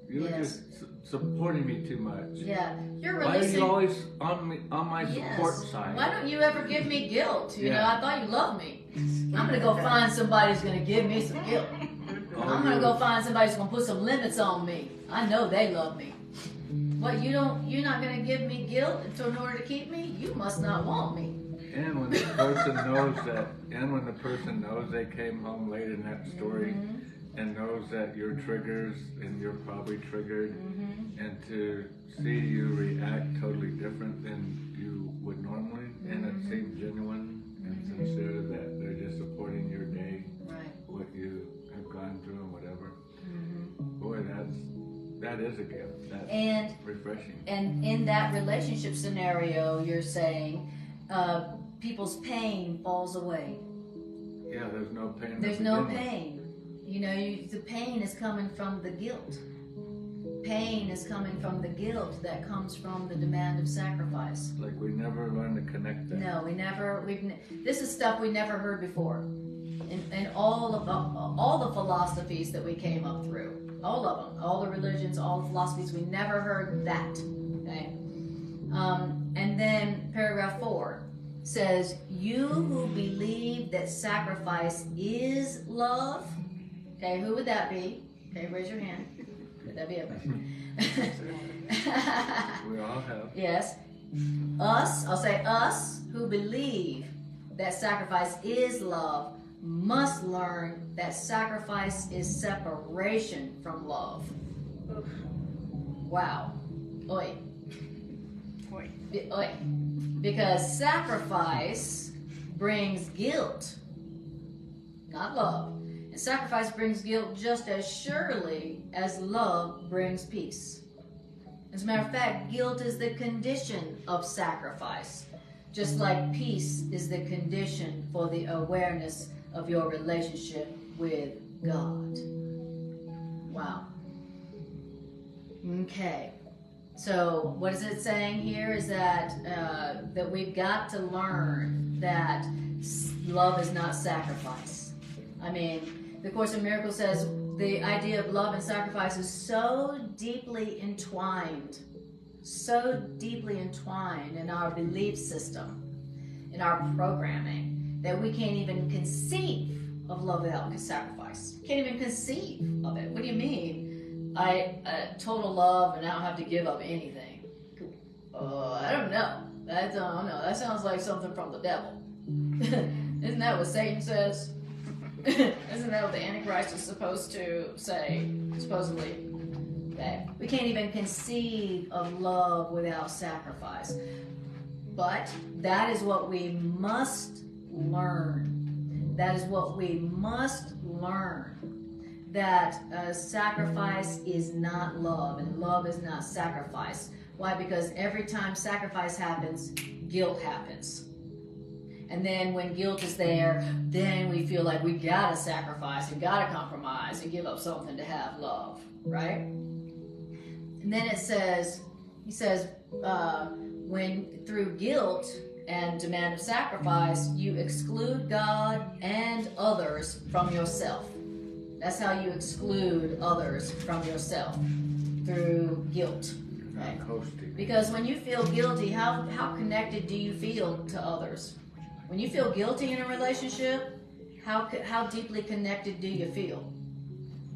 You were just supporting me too much. Yeah, you're Why are releasing. you always on my support side? Why don't you ever give me guilt? I thought you loved me. I'm gonna go find somebody who's gonna give me some guilt. I'm gonna go find somebody who's gonna put some limits on me. I know they love me. What, you're not gonna give me guilt in order to keep me? You must not want me. And when the person knows they came home late in that story, and knows that you're triggers and you're probably triggered, and to see you react totally different than you would normally, and it seems genuine and sincere that they're just supporting your day, what you have gone through and whatever. Boy, that is a gift. That's refreshing. And in that relationship scenario, you're saying people's pain falls away. Yeah, there's no pain. There's no pain. The pain is coming from the guilt. Pain is coming from the guilt that comes from the demand of sacrifice. Like we never learned to connect that. No, this is stuff we never heard before. In all the philosophies that we came up through. All of them. All the religions, all the philosophies, we never heard that. Okay? And then paragraph 4 says, you who believe that sacrifice is love. Okay, who would that be? Okay, raise your hand. Would that be everybody? We all have. Yes. Us, I'll say us, who believe that sacrifice is love, must learn that sacrifice is separation from love. Wow. Oi. Oi. Because sacrifice brings guilt, not love. And sacrifice brings guilt just as surely as love brings peace. As a matter of fact, guilt is the condition of sacrifice, just like peace is the condition for the awareness of your relationship with God. Wow. Okay. So what is it saying here is that that we've got to learn that love is not sacrifice. I mean, the Course in Miracles says the idea of love and sacrifice is so deeply entwined in our belief system, in our programming, that we can't even conceive of love without sacrifice. Can't even conceive of it. What do you mean? Total love and I don't have to give up anything. I don't know. That sounds like something from the devil. Isn't that what Satan says? Isn't that what the Antichrist is supposed to say, supposedly? That we can't even conceive of love without sacrifice. But that is what we must learn. That is what we must learn. That sacrifice is not love, and love is not sacrifice. Why? Because every time sacrifice happens, guilt happens. And then when guilt is there, then we feel like we gotta sacrifice and gotta compromise and give up something to have love, right? And then he says, when through guilt and demand of sacrifice, you exclude God and others from yourself. That's how you exclude others from yourself, through guilt. Right? Because when you feel guilty, how connected do you feel to others? When you feel guilty in a relationship, how deeply connected do you feel?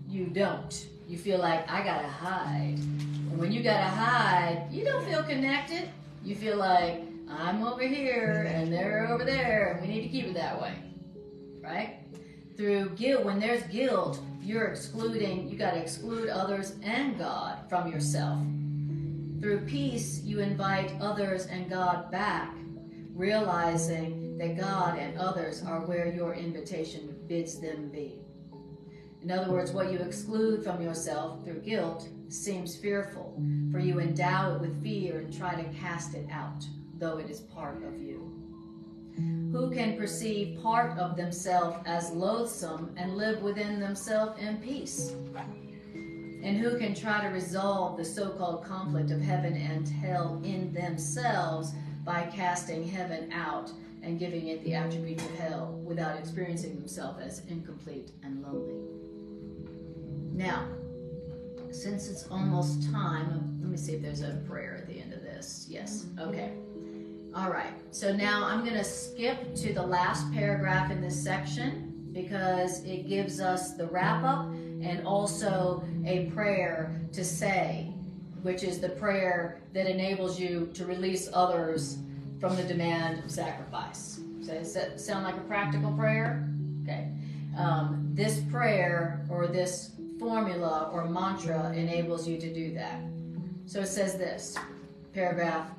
You don't. You feel like, I gotta hide. And when you gotta hide, you don't feel connected. You feel like, I'm over here and they're over there, and we need to keep it that way. Right? Through guilt, when there's guilt, you gotta exclude others and God from yourself. Through peace, you invite others and God back, realizing that God and others are where your invitation bids them be. In other words, what you exclude from yourself through guilt seems fearful, for you endow it with fear and try to cast it out, though it is part of you. Who can perceive part of themselves as loathsome and live within themselves in peace? And who can try to resolve the so-called conflict of heaven and hell in themselves by casting heaven out and giving it the attributes of hell without experiencing themselves as incomplete and lonely? Now, since it's almost time, let me see if there's a prayer at the end of this. Yes, okay. All right, so now I'm going to skip to the last paragraph in this section because it gives us the wrap-up and also a prayer to say, which is the prayer that enables you to release others from the demand of sacrifice. So does that sound like a practical prayer? Okay. This prayer or this formula or mantra enables you to do that. So it says this, paragraph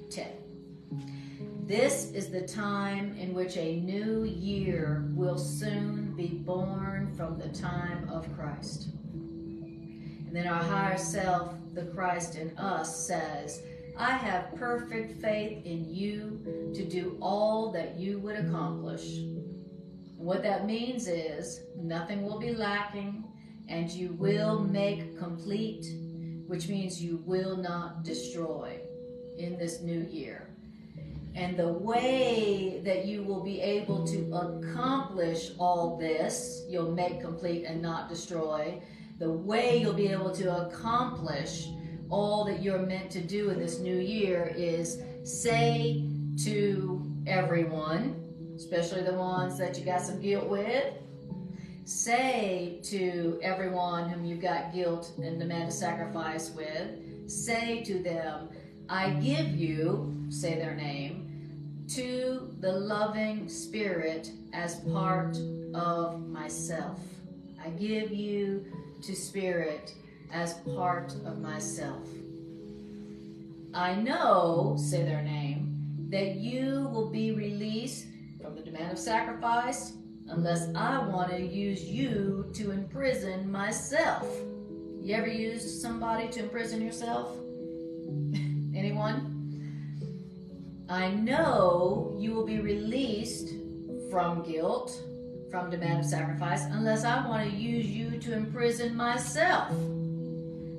10. This is the time in which a new year will soon be born from the time of Christ. And then our higher self, the Christ in us, says, I have perfect faith in you to do all that you would accomplish. And what that means is nothing will be lacking and you will make complete, which means you will not destroy in this new year. And the way that you will be able to accomplish all this, you'll make complete and not destroy, the way you'll be able to accomplish all that you're meant to do in this new year is say to everyone, especially the ones that you got some guilt with, say to everyone whom you've got guilt and demand of sacrifice with, say to them, I give you, say their name, to the loving Spirit as part of myself. I give you to Spirit as part of myself. I know, say their name, that you will be released from the demand of sacrifice unless I want to use you to imprison myself. You ever used somebody to imprison yourself? Anyone? I know you will be released from guilt, from demand of sacrifice, unless I want to use you to imprison myself.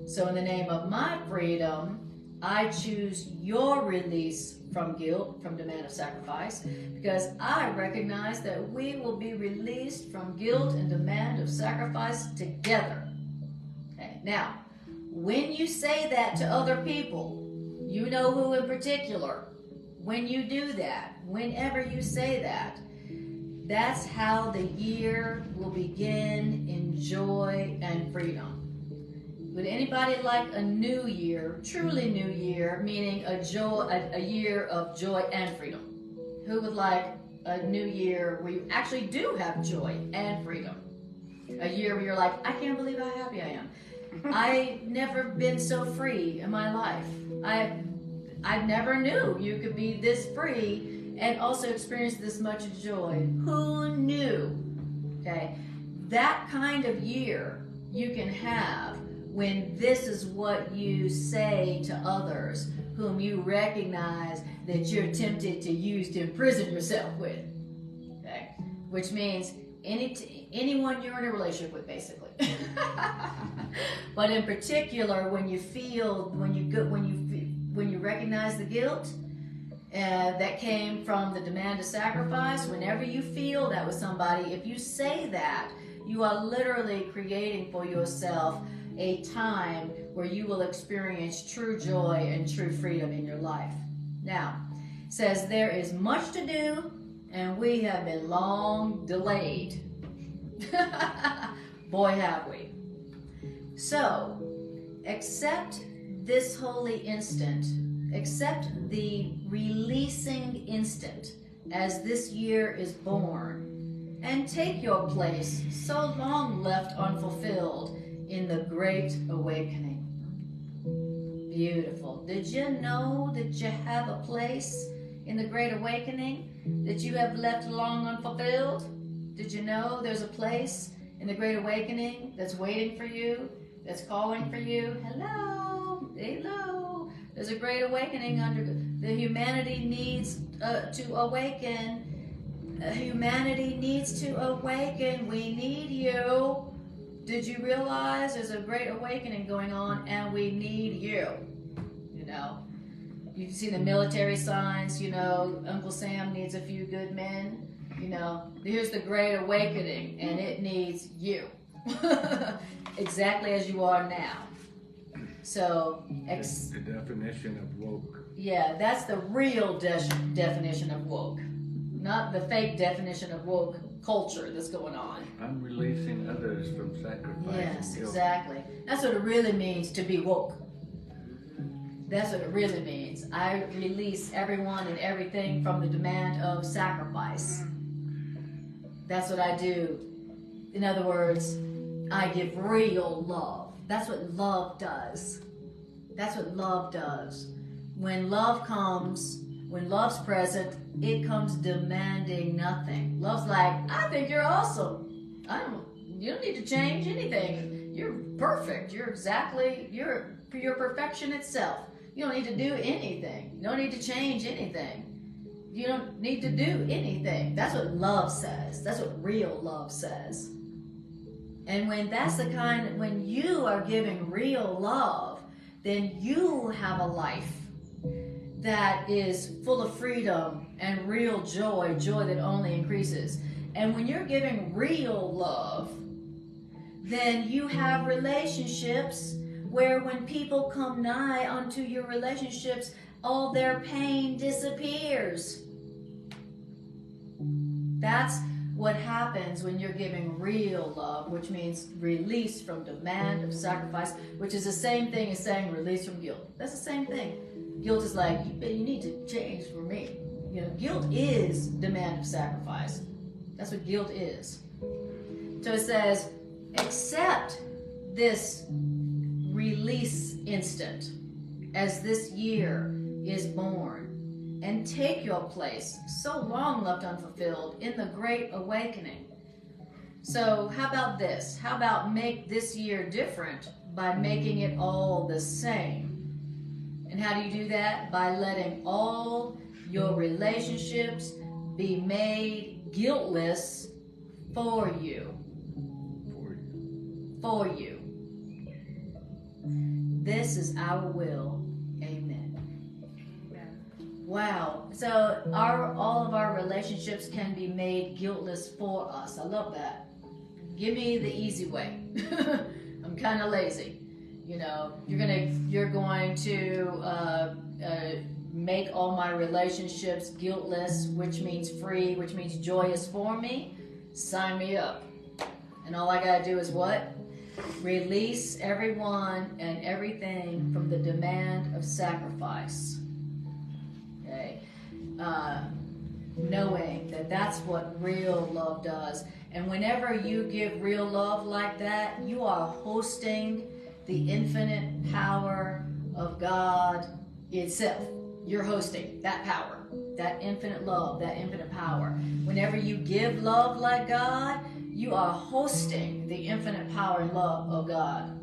So in the name of my freedom, I choose your release from guilt, from demand of sacrifice, because I recognize that we will be released from guilt and demand of sacrifice together. Okay. Now, when you say that to other people, you know who in particular, when you do that, whenever you say that, that's how the year will begin in joy and freedom. Would anybody like a new year, truly new year, meaning a year of joy and freedom? Who would like a new year where you actually do have joy and freedom. A year where you're like, I can't believe how happy I am. I've never been so free in my life. I never knew you could be this free and also experience this much joy. Who knew? Okay, that kind of year you can have when this is what you say to others whom you recognize that you're tempted to use to imprison yourself with. Okay, which means anyone you're in a relationship with, basically. But in particular, when you recognize the guilt that came from the demand of sacrifice, whenever you feel that with somebody, if you say that, you are literally creating for yourself a time where you will experience true joy and true freedom in your life. Now, it says there is much to do, and we have been long delayed. Boy, have we. So, accept this holy instant, accept the releasing instant as this year is born, and take your place so long left unfulfilled in the Great Awakening. Beautiful. Did you know that you have a place in the Great Awakening that you have left long unfulfilled? Did you know there's a place in the Great Awakening that's waiting for you, that's calling for you? Hello, hello. There's a Great Awakening under the humanity needs to awaken. Humanity needs to awaken. We need you. Did you realize there's a Great Awakening going on and we need you? You know, you see the military signs, you know, Uncle Sam needs a few good men. You know, here's the Great Awakening and it needs you. Exactly as you are now. So, the definition of woke. Yeah, that's the real definition of woke. Not the fake definition of woke culture that's going on. I'm releasing others from sacrifice. Yes, and guilt. exactly. That's what it really means to be woke. That's what it really means. I release everyone and everything from the demand of sacrifice. That's what I do. In other words, I give real love. That's what love does. That's what love does. When love comes, when love's present, it comes demanding nothing. Love's like, I think you're awesome. You don't need to change anything. You're perfect. You're perfection itself. You don't need to do anything. You don't need to change anything. You don't need to do anything. That's what love says. That's what real love says. And when you are giving real love, then you have a life that is full of freedom and real joy, joy that only increases. And when you're giving real love, then you have relationships where when people come nigh unto your relationships, all their pain disappears. That's what happens when you're giving real love, which means release from demand of sacrifice, which is the same thing as saying release from guilt. That's the same thing. Guilt is like, you need to change for me. You know, guilt is demand of sacrifice. That's what guilt is. So it says, accept this release instant as this year is born, and take your place, so long left unfulfilled, in the Great Awakening. So how about this? How about make this year different by making it all the same? And how do you do that? By letting all your relationships be made guiltless for you. For you. This is our will. Amen. Wow. So all of our relationships can be made guiltless for us. I love that. Give me the easy way. I'm kind of lazy. You know, you're going to make all my relationships guiltless, which means free, which means joyous for me. Sign me up. And all I gotta do is what? Release everyone and everything from the demand of sacrifice. Okay. knowing that that's what real love does. And whenever you give real love like that, you are hosting the infinite power of God itself. You're hosting that power, that infinite love, that infinite power. Whenever you give love like God, you are hosting the infinite power and love of God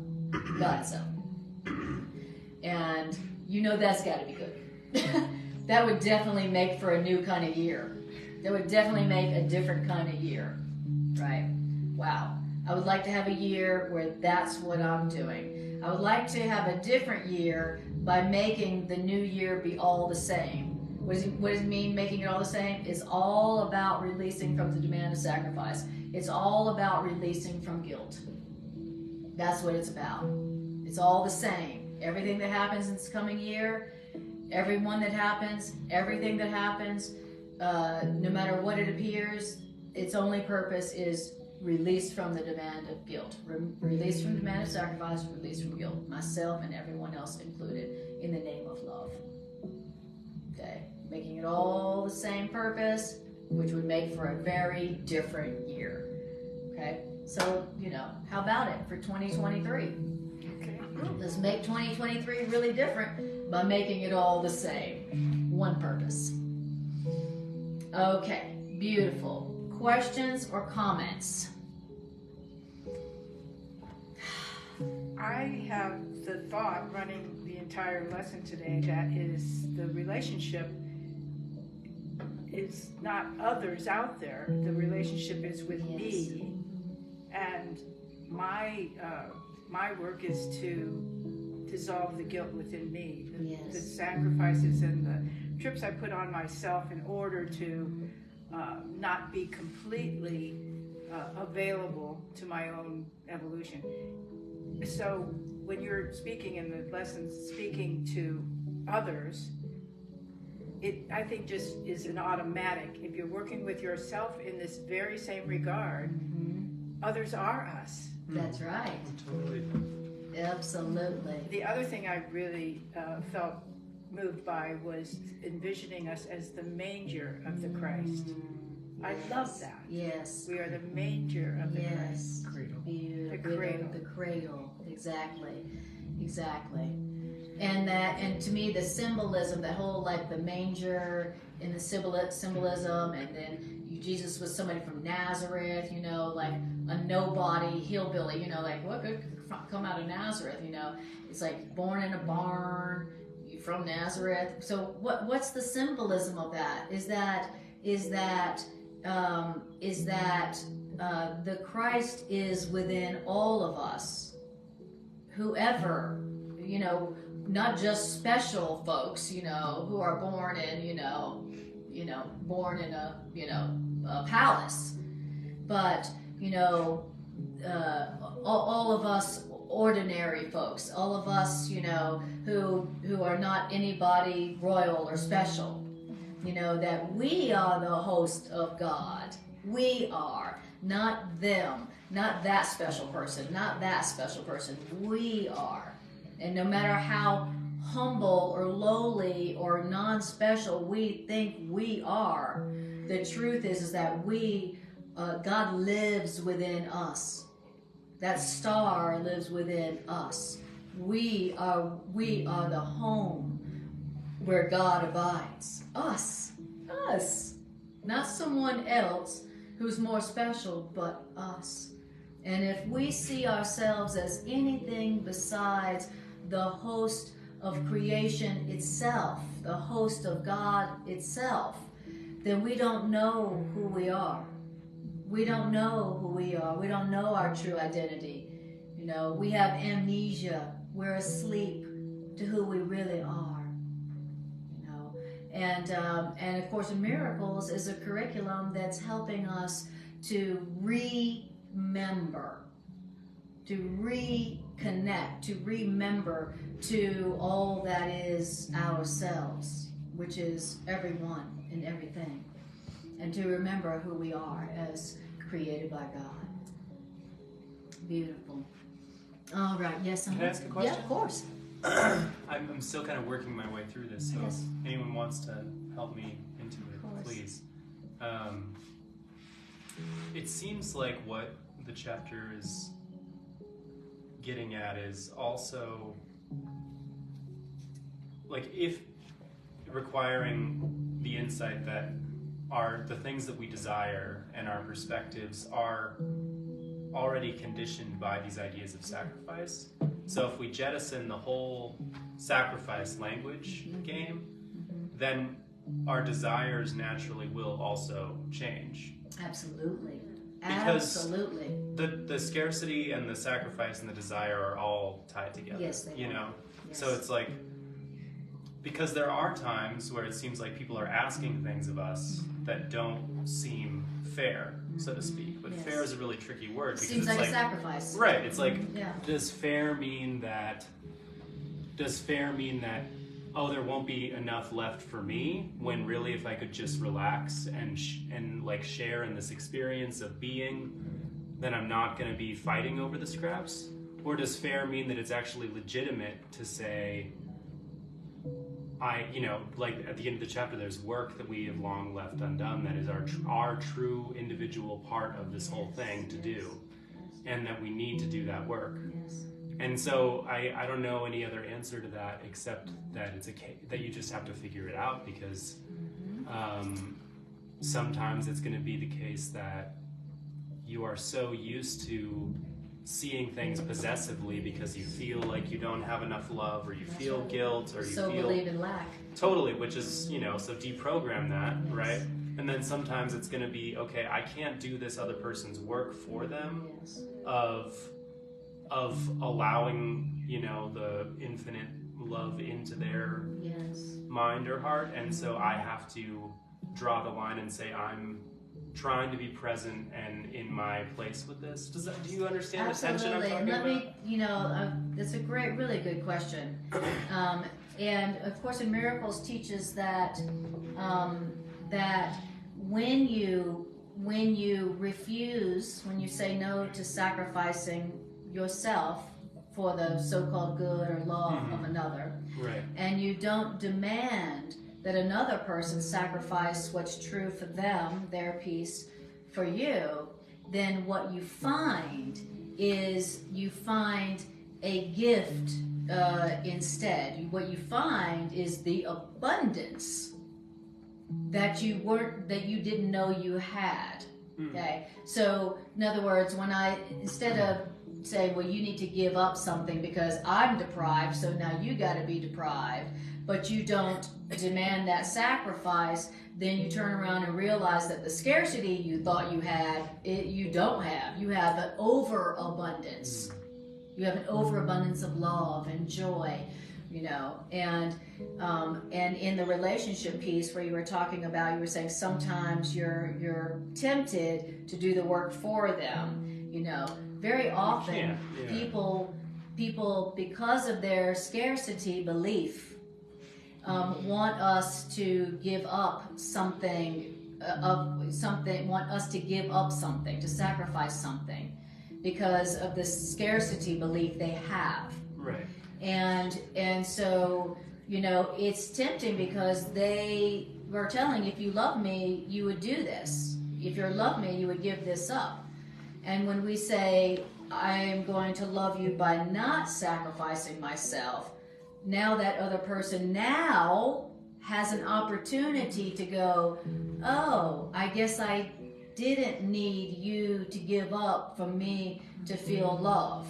itself. And you know that's got to be good. That would definitely make for a new kind of year. That would definitely make a different kind of year, right? Wow. I would like to have a year where that's what I'm doing. I would like to have a different year by making the new year be all the same. What does it mean, making it all the same? It's all about releasing from the demand of sacrifice. It's all about releasing from guilt. That's what it's about. It's all the same. Everything that happens in this coming year, everyone that happens, everything that happens, no matter what it appears, its only purpose is release from the demand of guilt. Release from the demand of sacrifice, release from guilt. Myself and everyone else included, in the name of love. Okay? Making it all the same purpose, which would make for a very different year. Okay? So, how about it for 2023? Okay. Let's make 2023 really different by making it all the same. One purpose. Okay, beautiful. Questions or comments? I have the thought running the entire lesson today that is the relationship is not others out there. The relationship is with me, and my work is to dissolve the guilt within me, the sacrifices and the trips I put on myself in order to not be completely available to my own evolution. So when you're speaking in the lessons, speaking to others, it, I think, just is an automatic. If you're working with yourself in this very same regard, others are us. That's right. Totally. Absolutely. The other thing I really felt moved by was envisioning us as the manger of the Christ. I love that. Yes. We are the manger of the Christ. Cradle. Beautiful. The cradle. The cradle. Exactly. And to me, the symbolism, the whole like the manger and the symbolism, and then Jesus was somebody from Nazareth, like a nobody hillbilly, like what could come out of Nazareth, it's like born in a barn, you from Nazareth. So what's the symbolism of that? Is that the Christ is within all of us, whoever, not just special folks, who are born in, a palace, but, all of us ordinary folks, all of us, who are not anybody royal or special, that we are the host of God. We are, not them, not that special person, not that special person. We are. And no matter how humble or lowly or non-special we think we are, the truth is that God lives within us. That star lives within us. We are the home where God abides. Us. Not someone else who's more special, but us. And if we see ourselves as anything besides the host of creation itself, the host of God itself, then we don't know who we are. We don't know who we are. We don't know our true identity. We have amnesia. We're asleep to who we really are. And of course, Miracles is a curriculum that's helping us to remember, to reconnect, to remember to all that is ourselves, which is everyone and everything, and to remember who we are as created by God. Beautiful. All right. Yes. Can I ask a question? Yeah, of course. I'm still kind of working my way through this, so Yes. if anyone wants to help me into it, course. please. It seems like what the chapter is getting at is also, like, if requiring the insight that the things that we desire and our perspectives are already conditioned by these ideas of sacrifice. So if we jettison the whole sacrifice language game, then our desires naturally will also change. Absolutely. Because Absolutely. the scarcity and the sacrifice and the desire are all tied together. Yes, they are. You know? Yes. So it's like, because there are times where it seems like people are asking things of us that don't seem fair, so to speak. But Yes. fair is a really tricky word because Seems it's like a sacrifice. right, it's like, Yeah. does fair mean that oh, there won't be enough left for me, when really if I could just relax and like share in this experience of being, then I'm not going to be fighting over the scraps? Or does fair mean that it's actually legitimate to say, like at the end of the chapter, there's work that we have long left undone that is our true individual part of this whole thing to do, and that we need to do that work. Yes. And so I don't know any other answer to that except that it's that you just have to figure it out, because sometimes it's going to be the case that you are so used to seeing things possessively because you feel like you don't have enough love, or you feel guilt, or you So feel believe in lack. totally, which is, so deprogram that, right? And then sometimes it's going to be, okay, I can't do this other person's work for them, Yes. of allowing, the infinite love into their Yes. mind or heart, and so I have to draw the line and say, I'm trying to be present and in my place with this. Do you understand the tension I'm Absolutely. talking And about? let me, that's a really good question. And of course, in Miracles teaches that that when you refuse, when you say no to sacrificing yourself for the so-called good or love of another, Right. and you don't demand that another person sacrifice what's true for them, their peace, for you, then what you find is you find a gift instead. What you find is the abundance that you didn't know you had. Okay, so in other words, when instead of saying, well, you need to give up something because I'm deprived, so now you got to be deprived, but you don't demand that sacrifice, then you turn around and realize that the scarcity you thought you had, you don't have. You have an overabundance. You have an overabundance of love and joy, and in the relationship piece where you were talking about, you were saying sometimes you're tempted to do the work for them. Very often people because of their scarcity belief want us to give up something want us to give up something, to sacrifice something because of the scarcity belief they have. Right. And so, it's tempting because they were telling, if you love me, you would do this. If you love me, you would give this up. And when we say, I am going to love you by not sacrificing myself, now that other person now has an opportunity to go, oh, I guess I didn't need you to give up for me to feel love.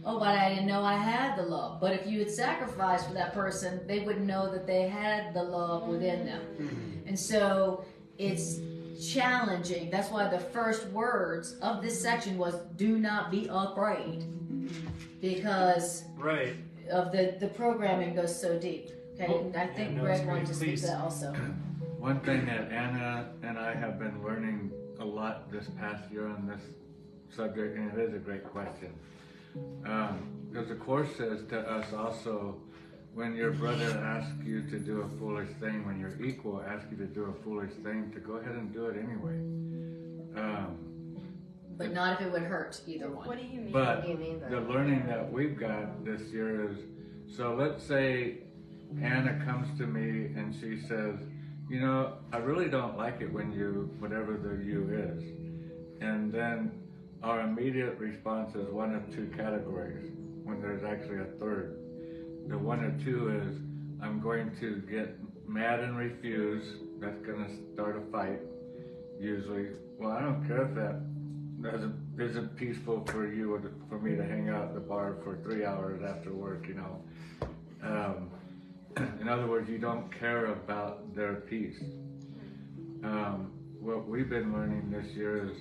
Oh, but I didn't know I had the love. But if you had sacrificed for that person, they wouldn't know that they had the love within them. And so it's challenging. That's why the first words of this section was, do not be afraid. Because of the programming goes so deep. Okay, and I think Greg wanted to speak to that also. One thing that Anna and I have been learning a lot this past year on this subject, and it is a great question. Because the Course says to us also, when your brother asks you to do a foolish thing, when your equal asks you to do a foolish thing, to go ahead and do it anyway. But not if it would hurt either one. What do you mean? But What do you mean by the that? learning that we've got this year is, so let's say Anna comes to me and she says, you know, I really don't like it when you, whatever the you is. And then our immediate response is one of two categories, when there's actually a third. The one or two is, I'm going to get mad and refuse. That's going to start a fight, usually. Well, I don't care if that isn't peaceful for you or for me to hang out at the bar for 3 hours after work, you know. In other words, you don't care about their peace. What we've been learning this year is,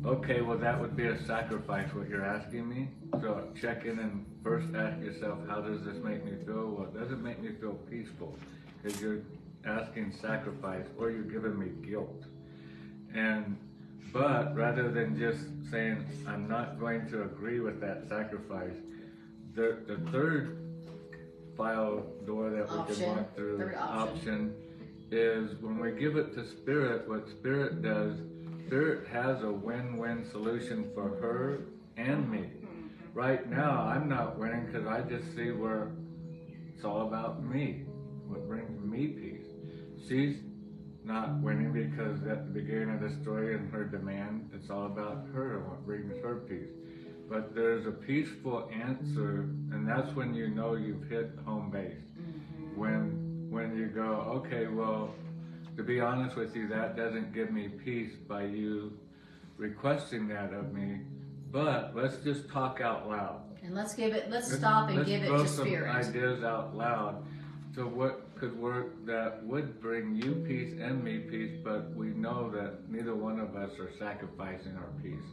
okay, well, that would be a sacrifice, what you're asking me. So check in and first ask yourself, how does this make me feel? Well, it doesn't make me feel peaceful, because you're asking sacrifice or you're giving me guilt. But rather than just saying, I'm not going to agree with that sacrifice, the third file door that we can walk through, option, is when we give it to Spirit, what Spirit does, Spirit has a win-win solution for her and me. Right now, I'm not winning because I just see where it's all about me, what brings me peace. She's not winning because at the beginning of the story and her demand, it's all about her and what brings her peace. But there's a peaceful answer, and that's when you know you've hit home base. When you go, okay, well, to be honest with you, that doesn't give me peace by you requesting that of me, but let's just talk out loud. And let's stop and give it to Spirit. Let's throw some ideas out loud. So what could work that would bring you peace and me peace, but we know that neither one of us are sacrificing our peace.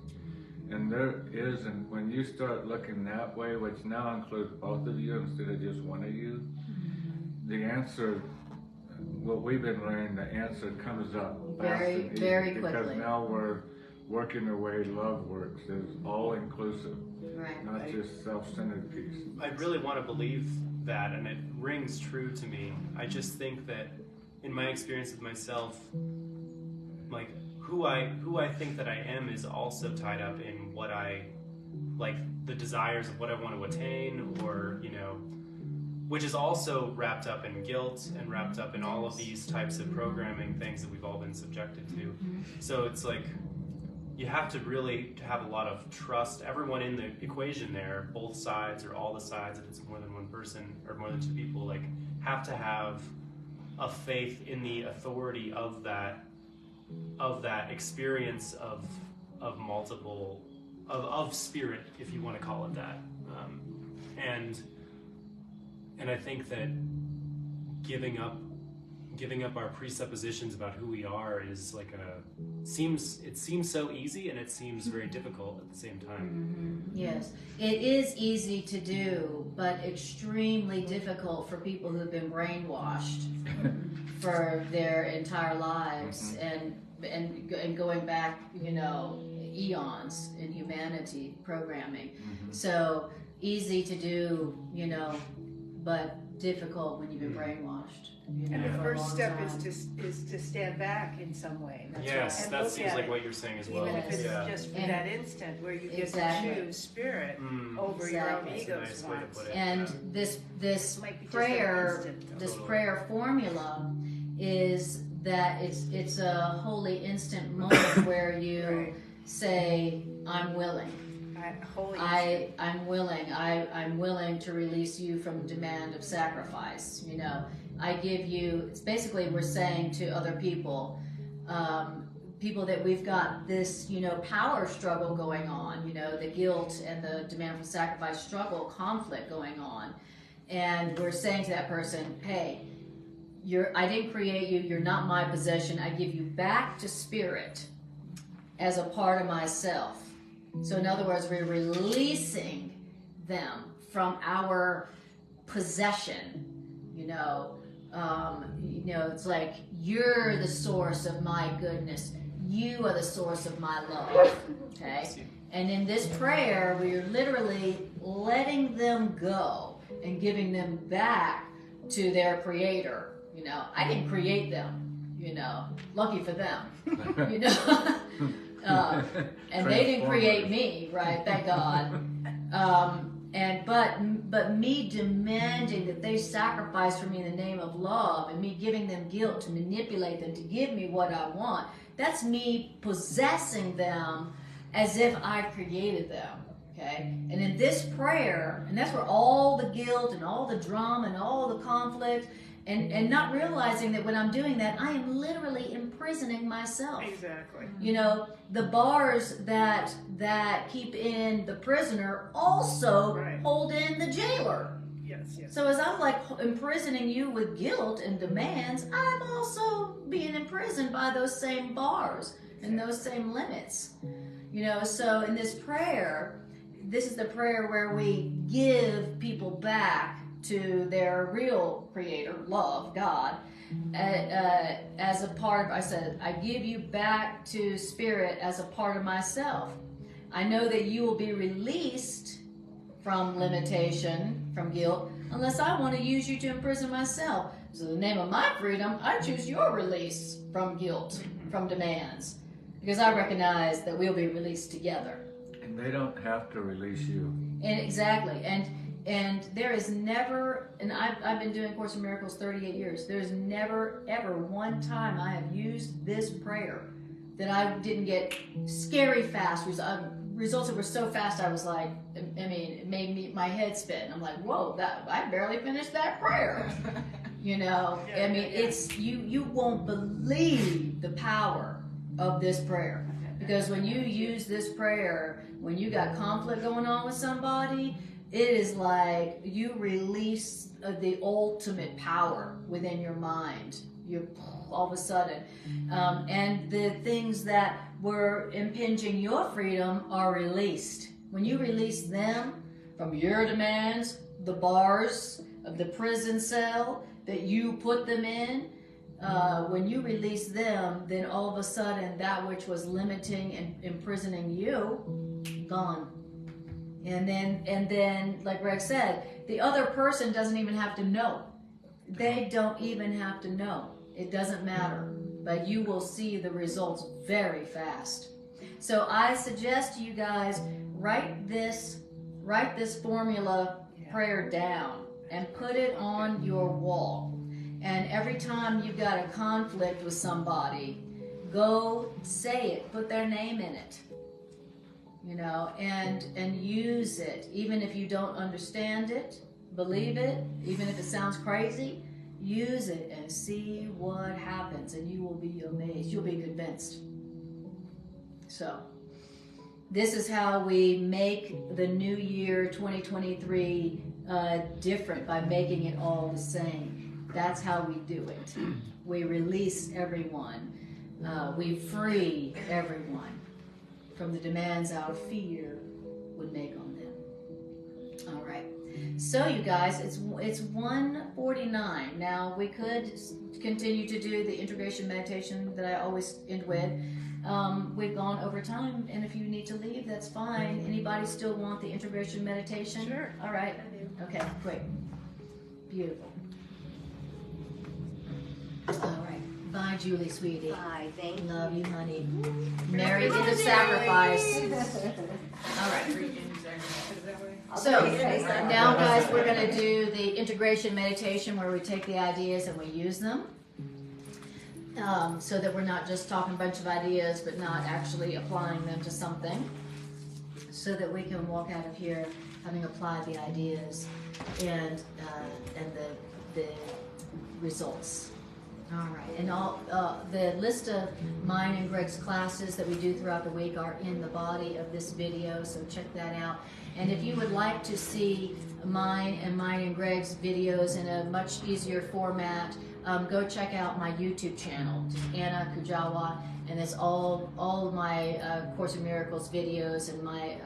And there isn't, when you start looking that way, which now includes both of you instead of just one of you, the answer, what we've been learning, the answer comes up very, very quickly. Because now we're working the way love works, is all inclusive, right, not just self-centered peace. I really want to believe that, and it rings true to me. I just think that in my experience with myself, like who I think that I am is also tied up in what I, like the desires of what I want to attain, or, you know, which is also wrapped up in guilt and wrapped up in all of these types of programming things that we've all been subjected to. So it's like, you have to really have a lot of trust. Everyone in the equation there, both sides or all the sides, if it's more than one person or more than two people, like have to have a faith in the authority of that experience of multiple, of Spirit, if you want to call it that. And I think that giving up our presuppositions about who we are is like it seems so easy, and it seems very difficult at the same time. Yes, it is easy to do, but extremely difficult for people who've been brainwashed for their entire lives, and going back, you know, eons in humanity programming. So easy to do, you know, but difficult when you've been brainwashed. You know, And the for a first long step time. is to stand back in some way. Yes, And that look seems at like it. what you're saying as well. Even if it's Yeah. just for And- that instant where you get Exactly. to choose Spirit over your own Exactly. That's a ego's nice way to wants. put it. And Yeah. this Might be just an prayer, instant, though. this Totally. prayer formula is that it's a holy instant moment where you Right. say, I'm willing. Holy I'm willing. I'm willing to release you from demand of sacrifice. You know, I give you. It's basically we're saying to other people, people that we've got this, you know, power struggle going on. You know, the guilt and the demand for sacrifice struggle, conflict going on, and we're saying to that person, hey, I didn't create you. You're not my possession. I give you back to Spirit as a part of myself. So in other words, we're releasing them from our possession. You know, it's like you're the source of my goodness. You are the source of my love. Okay. And in this prayer, we're literally letting them go and giving them back to their Creator. You know, I didn't create them. You know, lucky for them. You know. And they didn't create me, right? Thank God. But me demanding that they sacrifice for me in the name of love, and me giving them guilt to manipulate them to give me what I want, that's me possessing them as if I created them. Okay? And in this prayer, and that's where all the guilt and all the drama and all the conflict, and not realizing that when I'm doing that, I am literally imprisoning myself. Exactly. You know, the bars that keep in the prisoner also Right. hold in the jailer. Yes, yes. So as I'm like imprisoning you with guilt and demands, I'm also being imprisoned by those same bars and those same limits. You know, so in this prayer, this is the prayer where we give people back to their real creator, love, God, as a part of, I said, I give you back to spirit as a part of myself. I know that you will be released from limitation, from guilt, unless I want to use you to imprison myself. So in the name of my freedom, I choose your release from guilt, from demands, because I recognize that we'll be released together. And they don't have to release you. And exactly, and there is never, and I've been doing Course in Miracles 38 years, there's never ever one time I have used this prayer that I didn't get scary fast results that were so fast I was like, I mean, it made me, my head spin. I'm like, whoa, I barely finished that prayer. You know, I mean, it's, you won't believe the power of this prayer. Because when you use this prayer, when you got conflict going on with somebody, it is like you release the ultimate power within your mind. You all of a sudden, and the things that were impinging your freedom are released. When you release them from your demands, the bars of the prison cell that you put them in, when you release them, then all of a sudden that which was limiting and imprisoning you, gone. And then, like Greg said, the other person doesn't even have to know. They don't even have to know. It doesn't matter. But you will see the results very fast. So I suggest you guys write this formula prayer down and put it on your wall. And every time you've got a conflict with somebody, go say it, put their name in it. You know, and use it, even if you don't understand it, believe it, even if it sounds crazy, use it and see what happens, and you will be amazed. You'll be convinced. So, this is how we make the new year 2023 different, by making it all the same. That's how we do it. We release everyone. We free everyone from the demands our fear would make on them. All right. So you guys, it's 1:49. Now we could continue to do the integration meditation that I always end with. We've gone over time, and if you need to leave, that's fine. Anybody still want the integration meditation? Sure. All right. Okay, great. Beautiful. All right. Bye, Julie, sweetie. Bye, thank you. Love you, honey. Mary did the sacrifice. All right. So now, guys, we're going to do the integration meditation where we take the ideas and we use them. So that we're not just talking a bunch of ideas, but not actually applying them to something. So that we can walk out of here having applied the ideas and the results. All right, and all the list of mine and Greg's classes that we do throughout the week are in the body of this video, so check that out. And if you would like to see mine and Greg's videos in a much easier format, go check out my YouTube channel, Anna Kujawa, and it's all of my Course in Miracles videos and my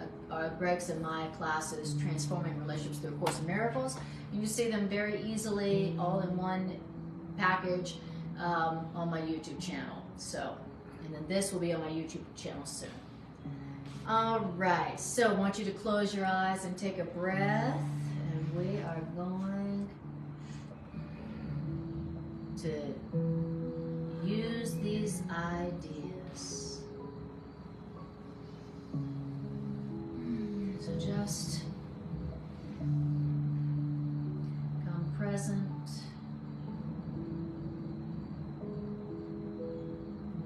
Greg's and my classes, Transforming Relationships Through A Course in Miracles. You can see them very easily, all in one package. On my YouTube channel. So, and then this will be on my YouTube channel soon. All right, so I want you to close your eyes and take a breath, and we are going to use these ideas. So just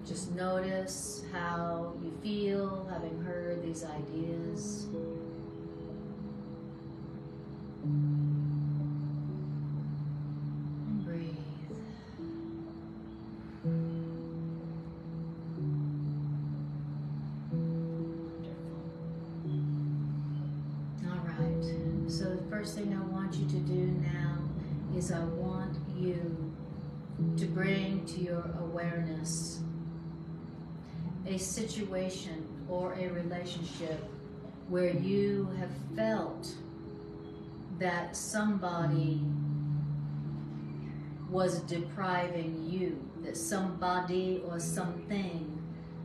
Just notice how you feel having heard these ideas. And breathe. All right. So the first thing I want you to do now is I want you to bring to your awareness a situation or a relationship where you have felt that somebody was depriving you, that somebody or something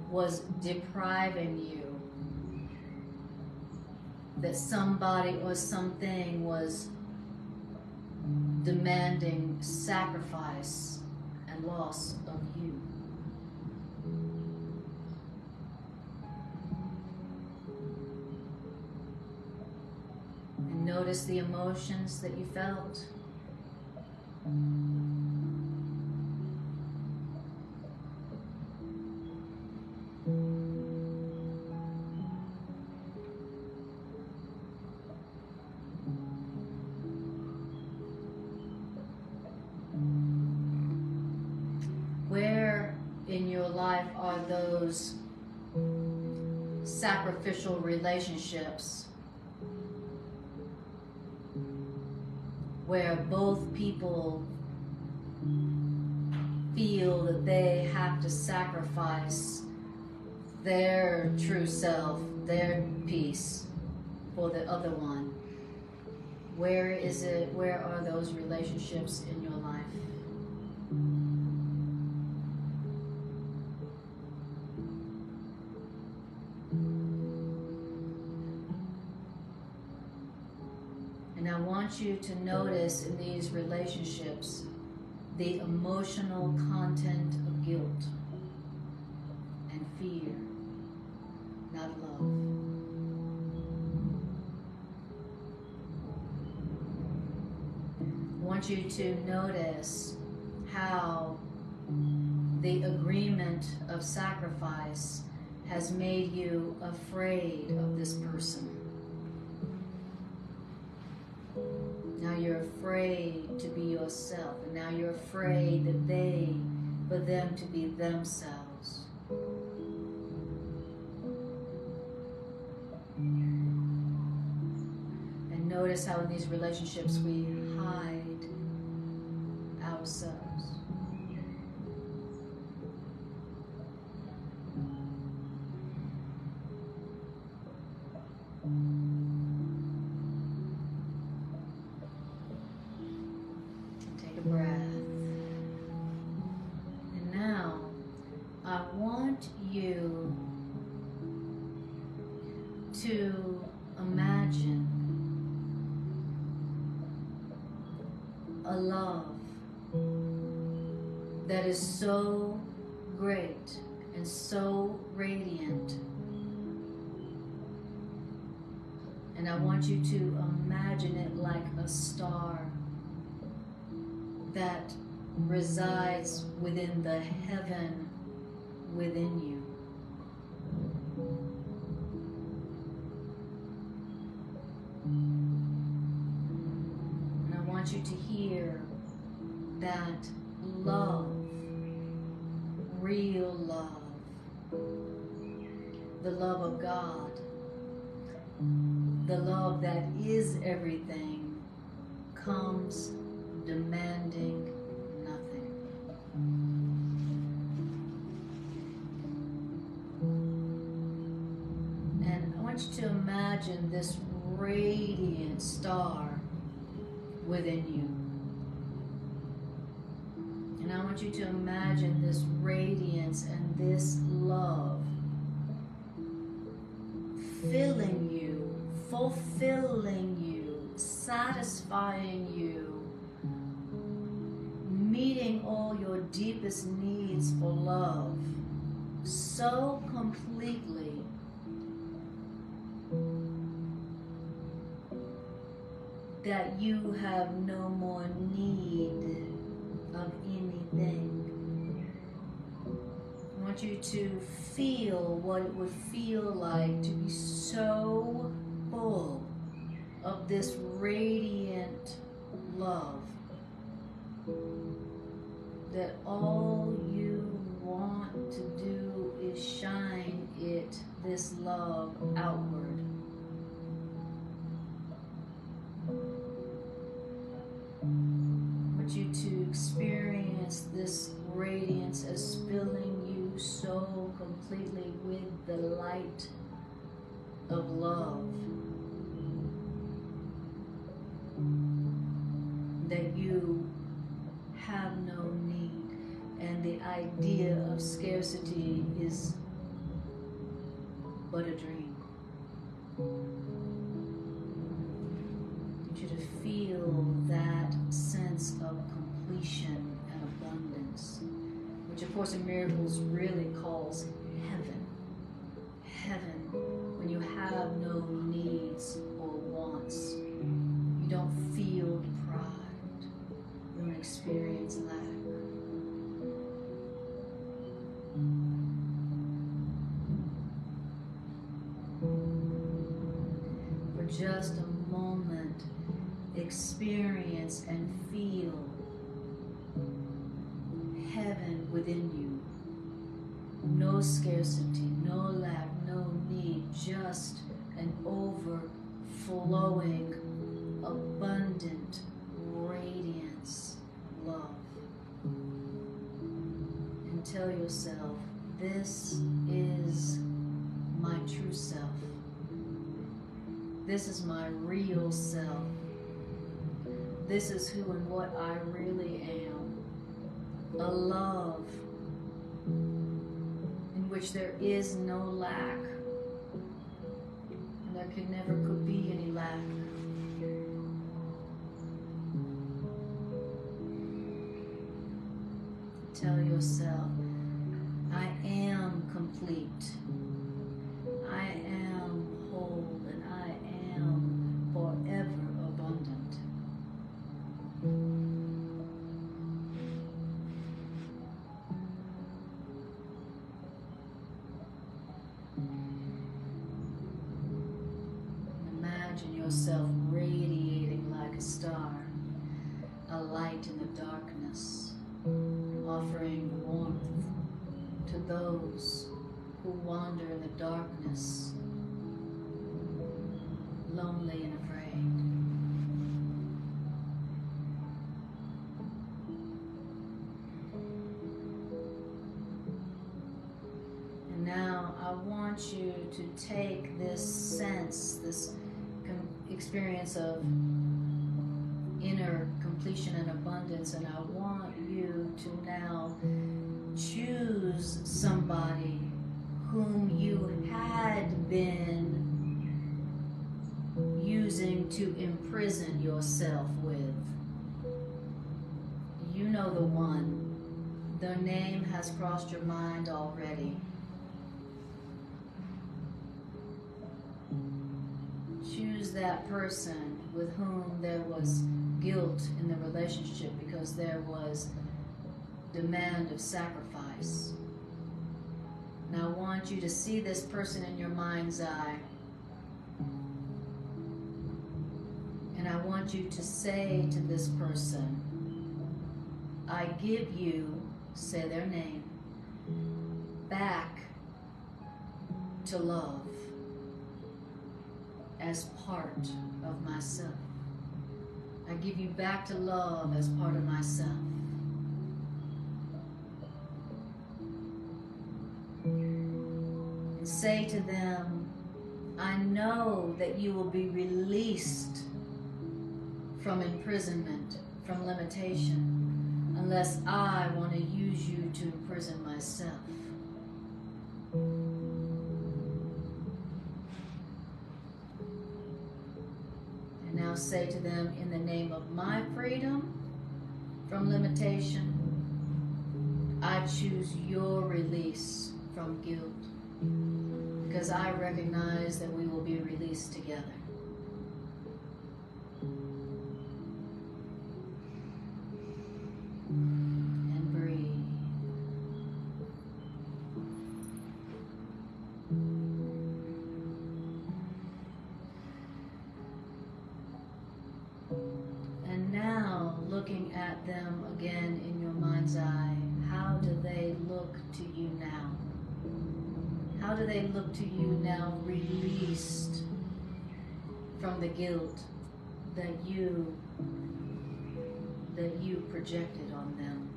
was depriving you, that somebody or something was demanding sacrifice and loss of you. And notice the emotions that you felt. Where in your life are those sacrificial relationships where both people feel that they have to sacrifice their true self, their peace for the other one? Where is it? Where are those relationships in your life? And I want you to notice in these relationships the emotional content of guilt and fear, not love. I want you to notice how the agreement of sacrifice has made you afraid of this person. Now you're afraid to be yourself, and now you're afraid that for them to be themselves. And notice how in these relationships we hide ourselves. Take a breath. And now I want you to imagine a love that is so great and so radiant. And I want you to imagine it like a star that resides within the heaven within you. And I want you to hear that love, real love, the love of God, the love that is everything, comes demanding nothing. And I want you to imagine this radiant star within you. And I want you to imagine this radiance and this love filling you, fulfilling you, satisfying you, meeting all your deepest needs for love so completely that you have no more need of anything. I want want you to feel what it would feel like to be so full of this radiant love that all you want to do is shine it, this love, outward. I want you to experience this radiance as filling you so completely with the light of love that you have no need, and the idea of scarcity is but a dream. I want you to feel that sense of completion and abundance, which of Course in Miracles really calls heaven. Heaven, when you have no needs or wants. You don't feel deprived. You don't experience lack. For just a moment, experience and feel heaven within you. No scarcity, no lack, no need, just an overflowing, abundant radiance, love. And tell yourself, this is my true self. This is my real self. This is who and what I really am. A love in which there is no lack. And there can never could be any lack. Tell yourself, I am complete. I am whole, and I am forever abundant. Imagine yourself radiating like a star, a light in the darkness, offering warmth to those who wander in the darkness, lonely and afraid. And now I want you to take this sense, this experience of inner completion and abundance, and I want you to now choose somebody whom you had been using to imprison yourself with. You know the one. Their name has crossed your mind already. Choose that person with whom there was guilt in the relationship because there was demand of sacrifice. Now I want you to see this person in your mind's eye. And I want you to say to this person, I give you, say their name, back to love as part of myself. I give you back to love as part of myself. And say to them, I know that you will be released from imprisonment, from limitation, unless I want to use you to imprison myself. And now say to them, in the name of my freedom from limitation, I choose your release from guilt, because I recognize that we will be released together. And breathe. How do they look to you now, released from the guilt that you projected on them?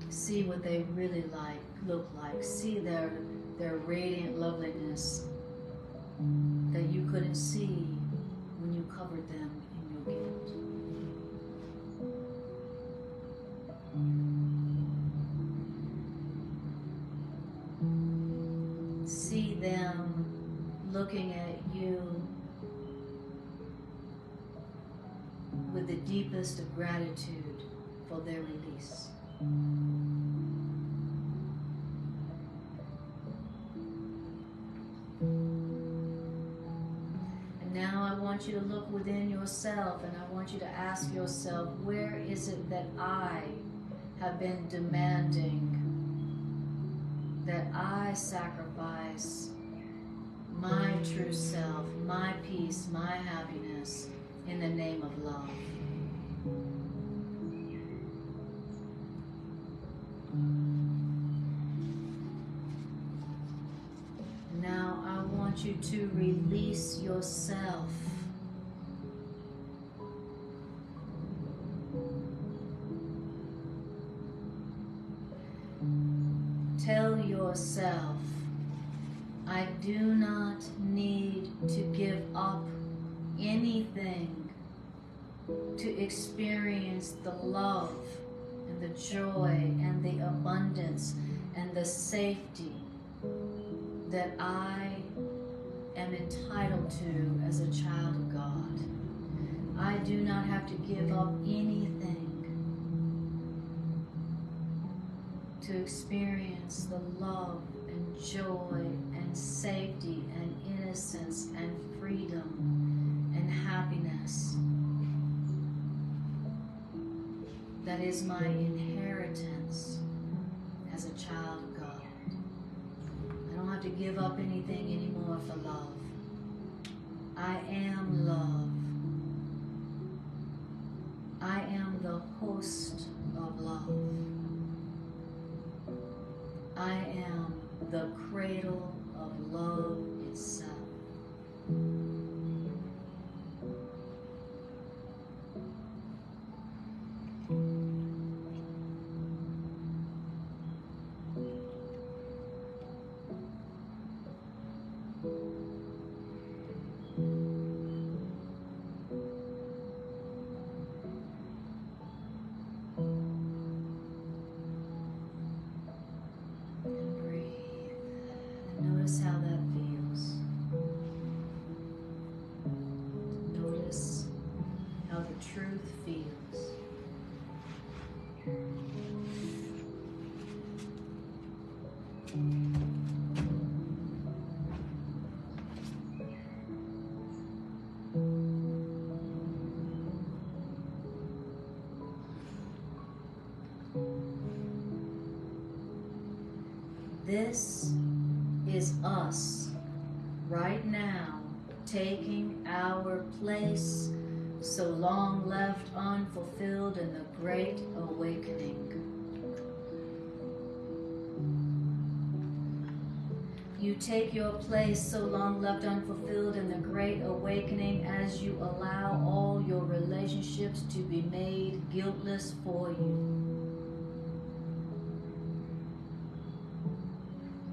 See what they really look like. See their radiant loveliness that you couldn't see when you covered them in your guilt. See them looking at you with the deepest of gratitude for their release. And now I want you to look within yourself, and I want you to ask yourself, where is it that I have been demanding that I sacrifice my true self, my peace, my happiness in the name of love? Now I want you to release yourself. Tell yourself, I do not need to give up anything to experience the love and the joy and the abundance and the safety that I am entitled to as a child of God. I do not have to give up anything to experience the love and joy and safety and innocence and freedom and happiness that is my inheritance as a child of God. I don't have to give up anything anymore for love. I am love. I am the host of love. I am the cradle of love itself. Notice how that feels. Notice how the truth feels. This is us right now taking our place so long left unfulfilled in the Great Awakening. You take your place so long left unfulfilled in the Great Awakening as you allow all your relationships to be made guiltless for you.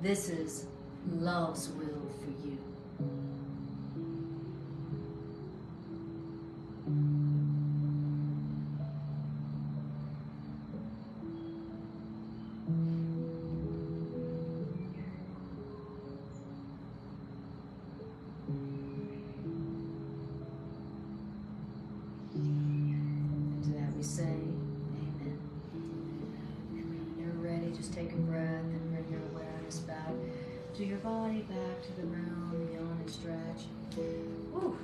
This is love's will for you. And to that we say, amen. When you're ready, just take a breath and bring your awareness back to your body, back to the room, yawn and stretch. Ooh,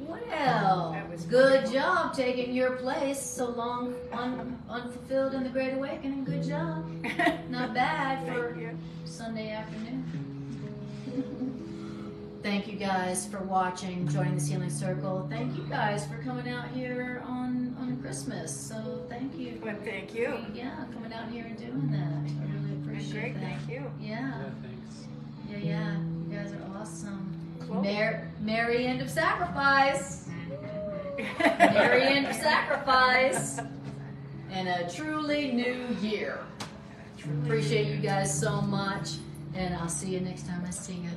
well, That was good wonderful. job taking your place so long unfulfilled in the Great Awakening. Good job. Not bad for Thank you. Sunday afternoon. Thank you guys for watching, joining this healing circle. Thank you guys for coming out here on Christmas. So thank you. Well, thank you. Yeah, coming out here and doing that. I really appreciate Great, that. thank you. Yeah, thanks. yeah. You guys are awesome. Cool. Merry end of sacrifice. Merry end of sacrifice. And a truly new year. Appreciate you guys so much. And I'll see you next time I see you.